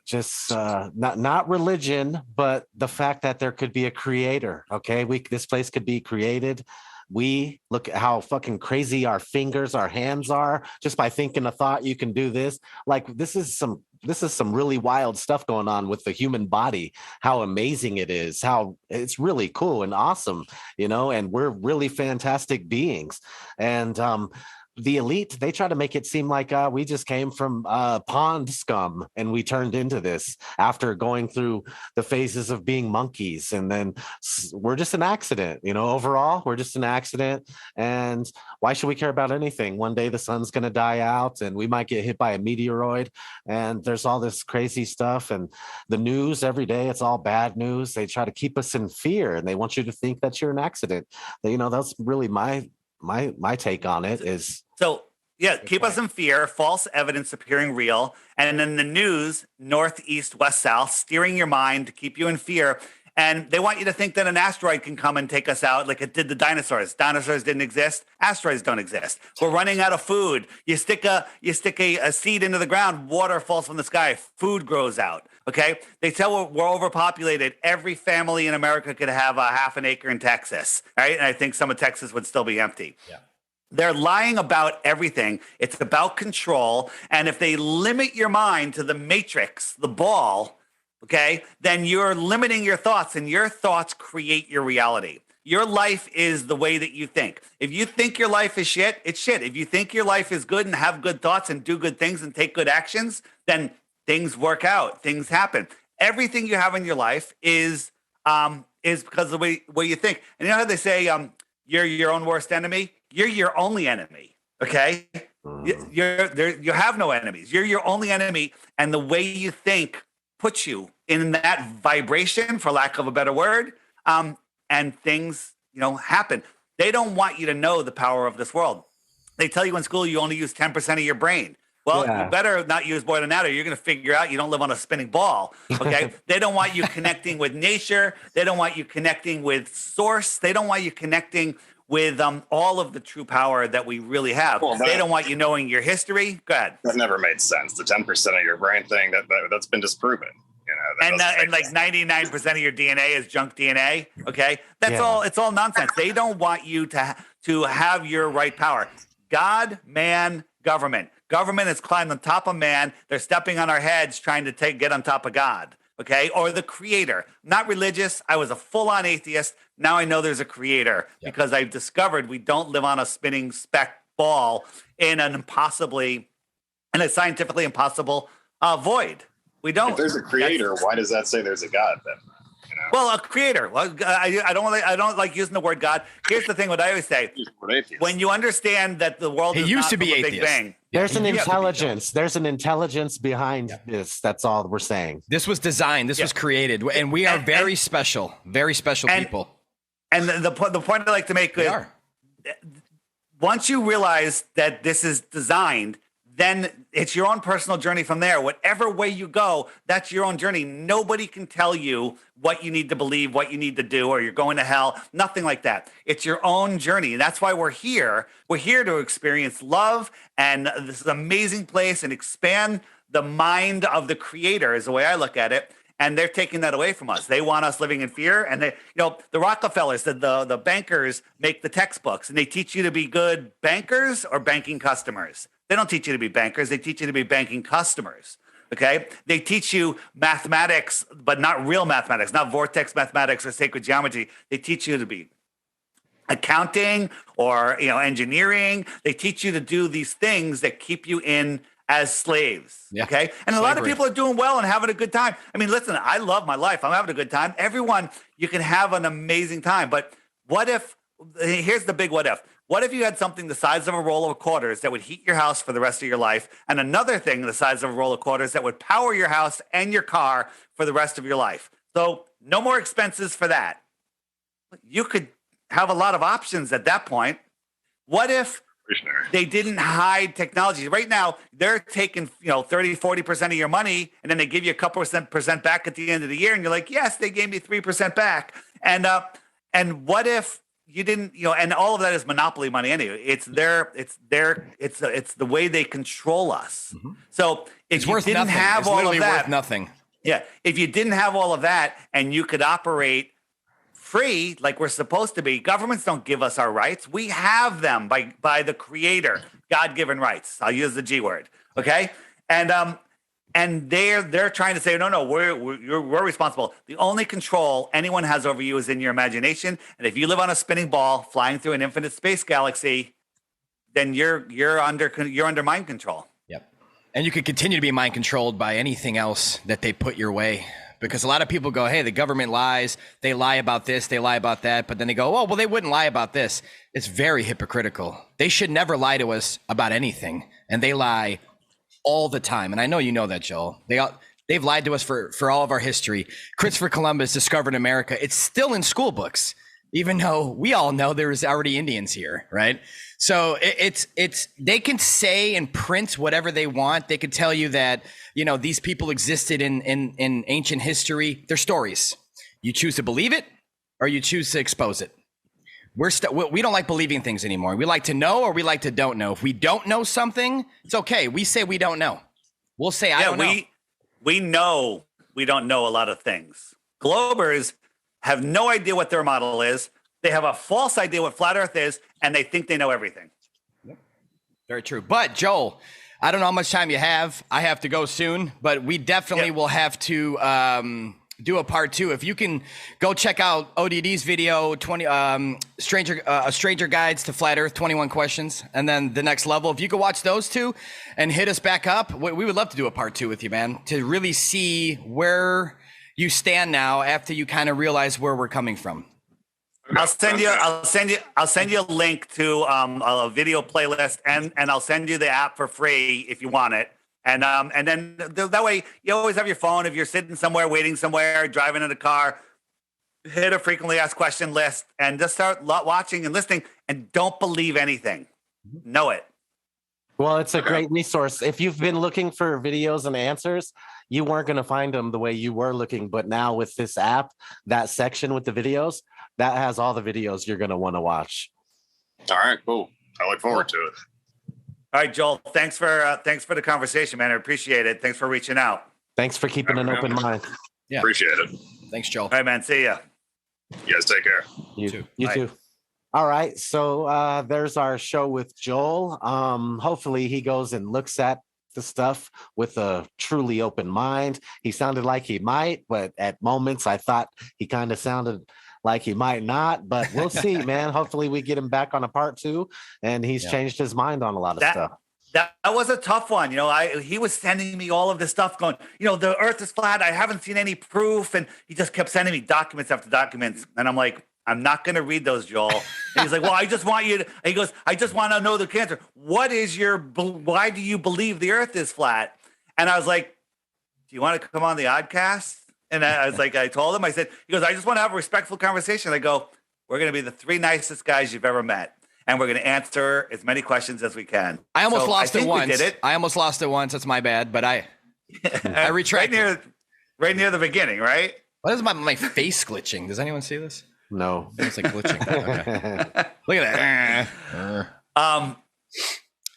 just not religion, but the fact that there could be a creator. Okay, this place could be created. We look at how fucking crazy our fingers, our hands are just by thinking a thought. You can do this. Like this is some really wild stuff going on with the human body. How amazing it is! How it's really cool and awesome, And we're really fantastic beings, and the elite, they try to make it seem like we just came from pond scum and we turned into this after going through the phases of being monkeys. And then we're just an accident, overall, we're just an accident. And why should we care about anything? One day the sun's going to die out and we might get hit by a meteoroid. And there's all this crazy stuff. And the news every day, it's all bad news. They try to keep us in fear and they want you to think that you're an accident. That's really my take on it is. So yeah, keep us in fear, false evidence appearing real, and then the news, north, east, west, south, steering your mind to keep you in fear. And they want you to think that an asteroid can come and take us out like it did the dinosaurs. Dinosaurs didn't exist. Asteroids don't exist. We're running out of food. You stick a seed into the ground, water falls from the sky, food grows out. Okay? They tell we're overpopulated. Every family in America could have a half an acre in Texas, right? And I think some of Texas would still be empty. Yeah. They're lying about everything. It's about control. And if they limit your mind to the matrix, the ball, okay, then you're limiting your thoughts, and your thoughts create your reality. Your life is the way that you think. If you think your life is shit, it's shit. If you think your life is good and have good thoughts and do good things and take good actions, then things work out, things happen. Everything you have in your life is because of the way you think. And you know how they say you're your own worst enemy? You're your only enemy, okay? You have no enemies. You're your only enemy, and the way you think puts you in that vibration, for lack of a better word, and things, happen. They don't want you to know the power of this world. They tell you in school you only use 10% of your brain. Well, you better not use more than that, or you're going to figure out you don't live on a spinning ball, okay? They don't want you connecting with nature. They don't want you connecting with source. They don't want you connecting with all of the true power that we really have. Well, they don't want you knowing your history. Go ahead. That never made sense. The 10% of your brain thing, that's been disproven. And like 99% of your DNA is junk DNA. Okay, that's all. It's all nonsense. They don't want you to have your right power. God, man, government. Government has climbed on top of man. They're stepping on our heads, trying to get on top of God. Okay, or the creator. Not religious. I was a full-on atheist. Now I know there's a creator because I've discovered we don't live on a spinning speck ball in a scientifically impossible void. We don't. If there's a creator, why does that say there's a God then? Well, a creator. Well, I don't like using the word God. Here's the thing: what I always say: when you understand that the world is used not to be from a atheist. Big Bang, there's an intelligence. There's an intelligence behind this. That's all we're saying. This was designed. This was created, and we are very special people. And the point I like to make is, once you realize that this is designed, then it's your own personal journey from there. Whatever way you go, that's your own journey. Nobody can tell you what you need to believe, what you need to do, or you're going to hell. Nothing like that. It's your own journey. And that's why we're here. We're here to experience love and this amazing place and expand the mind of the creator is the way I look at it. And they're taking that away from us. They want us living in fear. And they, the Rockefellers, the bankers make the textbooks, and they teach you to be good bankers or banking customers. They don't teach you to be bankers. They teach you to be banking customers. Okay. They teach you mathematics, but not real mathematics, not vortex mathematics or sacred geometry. They teach you to be accounting or, engineering. They teach you to do these things that keep you in as slaves. Yeah. Okay. And a lot of people are doing well and having a good time. I mean, listen, I love my life. I'm having a good time. Everyone, you can have an amazing time. But what if, here's the big what if. What if you had something the size of a roll of quarters that would heat your house for the rest of your life, and another thing the size of a roll of quarters that would power your house and your car for the rest of your life? So no more expenses for that. You could have a lot of options at that point. What if they didn't hide technology? Right now, they're taking 30, 40% of your money, and then they give you a couple percent back at the end of the year, and you're like, yes, they gave me 3% back. And what if you didn't? And all of that is monopoly money anyway. It's the way they control us. Mm-hmm. So if you didn't have all of that, worth nothing. Yeah, if you didn't have all of that, and you could operate free like we're supposed to be. Governments don't give us our rights. We have them by the creator, God-given rights. I'll use the G word. Okay. And they're trying to say, no, we're responsible. The only control anyone has over you is in your imagination. And if you live on a spinning ball flying through an infinite space galaxy, then you're under mind control. Yep. And you could continue to be mind controlled by anything else that they put your way. Because a lot of people go, hey, the government lies. They lie about this. They lie about that. But then they go, oh, well, they wouldn't lie about this. It's very hypocritical. They should never lie to us about anything. And they lie all the time. And I know you know that, Joel. They've lied to us for all of our history. Christopher Columbus discovered America. It's still in school books, even though we all know there's already Indians here, right? So it's they can say and print whatever they want. They could tell you that, these people existed in ancient history. They're stories. You choose to believe it or you choose to expose it. We don't like believing things anymore. We like to know or we like to don't know. If we don't know something, it's okay. We say we don't know. We'll say, I don't know. We know we don't know a lot of things. Globers have no idea what their model is. They have a false idea what flat Earth is, and they think they know everything. Yep. Very true. But Joel, I don't know how much time you have. I have to go soon, but we definitely will have to do a part 2. If you can go check out ODD's video, Stranger Guides to Flat Earth, 21 questions, and then the next level. If you could watch those 2 and hit us back up, we would love to do a part 2 with you, man, to really see where you stand now after you kind of realize where we're coming from. I'll send you a link to a video playlist, and I'll send you the app for free if you want it. And then that way you always have your phone. If you're sitting somewhere, waiting somewhere, driving in a car, hit a frequently asked question list and just start watching and listening, and don't believe anything. Know it. Well, it's a great resource. If you've been looking for videos and answers, you weren't going to find them the way you were looking. But now with this app, that section with the videos, that has all the videos you're going to want to watch. All right, cool. I look forward to it. All right, Joel, thanks for the conversation, man. I appreciate it. Thanks for reaching out. Thanks for keeping an open mind. Yeah. Appreciate it. Thanks, Joel. All right, man. See ya. You guys take care. You too. All right. So there's our show with Joel. Hopefully he goes and looks at the stuff with a truly open mind. He sounded like he might, but at moments I thought he kind of sounded like he might not, but we'll see, man. Hopefully we get him back on a part 2, and he's changed his mind on a lot of stuff. That was a tough one. He was sending me all of this stuff going, the earth is flat. I haven't seen any proof. And he just kept sending me documents after documents. And I'm like, I'm not going to read those, Joel. And he's like, well, I just want you to, he goes, I just want to know the answer. Why do you believe the earth is flat? And I was like, do you want to come on the Oddcast? And I was like, I told him, he goes, I just want to have a respectful conversation. I go, we're going to be the 3 nicest guys you've ever met. And we're going to answer as many questions as we can. I almost lost it once. I almost lost it once. That's my bad, but I retract right near the beginning, right? What is my face glitching? Does anyone see this? No. It's like glitching. Okay. Look at that.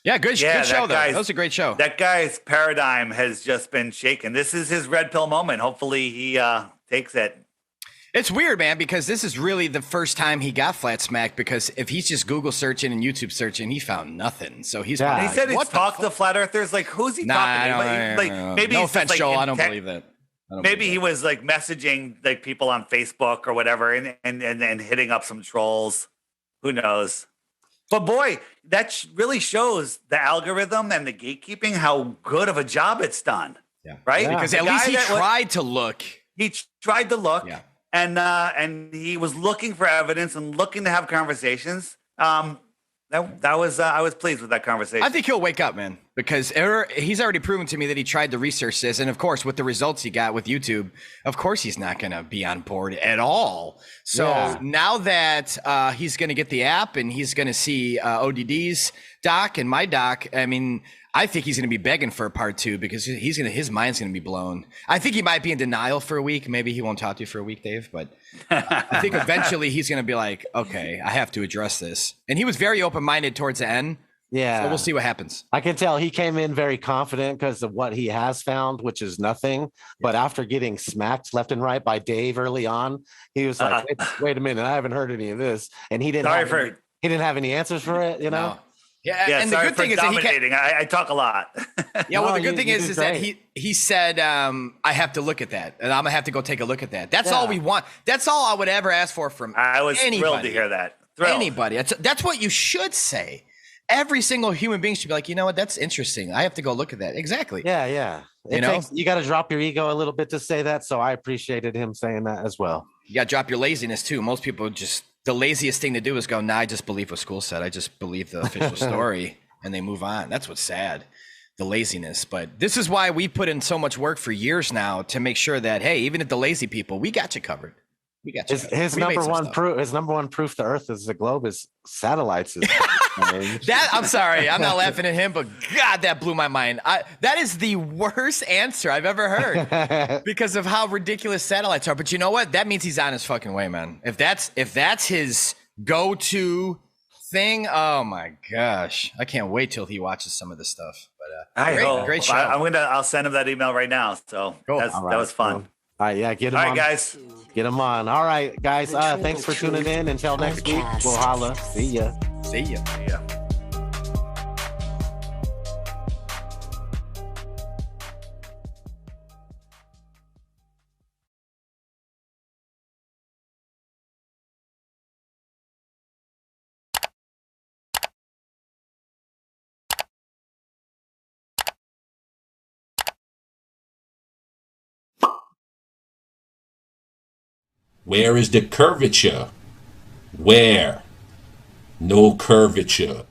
Yeah, good show, though. That was a great show. That guy's paradigm has just been shaken. This is his red pill moment. Hopefully he takes it. It's weird, man, because this is really the first time he got flat smacked, because if he's just Google searching and YouTube searching, he found nothing. So he's he said he's talked to flat earthers. Like, who's he talking to? Maybe no offense, Joel. I don't believe that. Maybe he was like messaging like people on Facebook or whatever and hitting up some trolls. Who knows? But boy, that really shows the algorithm and the gatekeeping, how good of a job it's done. Yeah. Right? Yeah. Because at least he tried to look. He tried to look. Yeah. And he was looking for evidence and looking to have conversations. That that was I was pleased with that conversation. I think he'll wake up, man, because he's already proven to me that he tried to research this, and of course, with the results he got with YouTube, of course he's not going to be on board at all. So now that he's going to get the app and he's going to see ODD's doc and my doc, I mean, I think he's going to be begging for a part 2 because his mind's going to be blown. I think he might be in denial for a week. Maybe he won't talk to you for a week, Dave, but I think eventually he's going to be like, okay, I have to address this. And he was very open-minded towards the end. Yeah. So we'll see what happens. I can tell he came in very confident because of what he has found, which is nothing. But after getting smacked left and right by Dave early on, he was like, wait a minute, I haven't heard any of this. And he didn't have any answers for it, you know? No. Yeah, and the good thing is that I talk a lot. Yeah, well, the good thing is that he said, I have to look at that, and I'm gonna have to go take a look at that. That's all we want. That's all I would ever ask for from I was anybody. Thrilled to hear that. Anybody. That's what you should say. Every single human being should be like, you know what? That's interesting. I have to go look at that. Exactly. Yeah. You got to drop your ego a little bit to say that. So I appreciated him saying that as well. You got to drop your laziness too. Most people the laziest thing to do is go, nah, I just believe what school said. I just believe the official story, and they move on. That's what's sad, the laziness. But this is why we put in so much work for years now to make sure that, hey, even if the lazy people, we got you covered. We got you. His number one proof the Earth is the globe is satellites. I'm sorry, I'm not laughing at him, but God, that blew my mind. That is the worst answer I've ever heard because of how ridiculous satellites are. But you know what? That means he's on his fucking way, man. If that's his go-to thing, oh my gosh, I can't wait till he watches some of this stuff. But great show. I'll send him that email right now. So cool. That was fun. Cool. All right, yeah, get him on. All right, guys. Get him on. All right, guys. Thanks for tuning in. Until next week, we'll holla. See ya. See ya. Where is the curvature? Where? No curvature.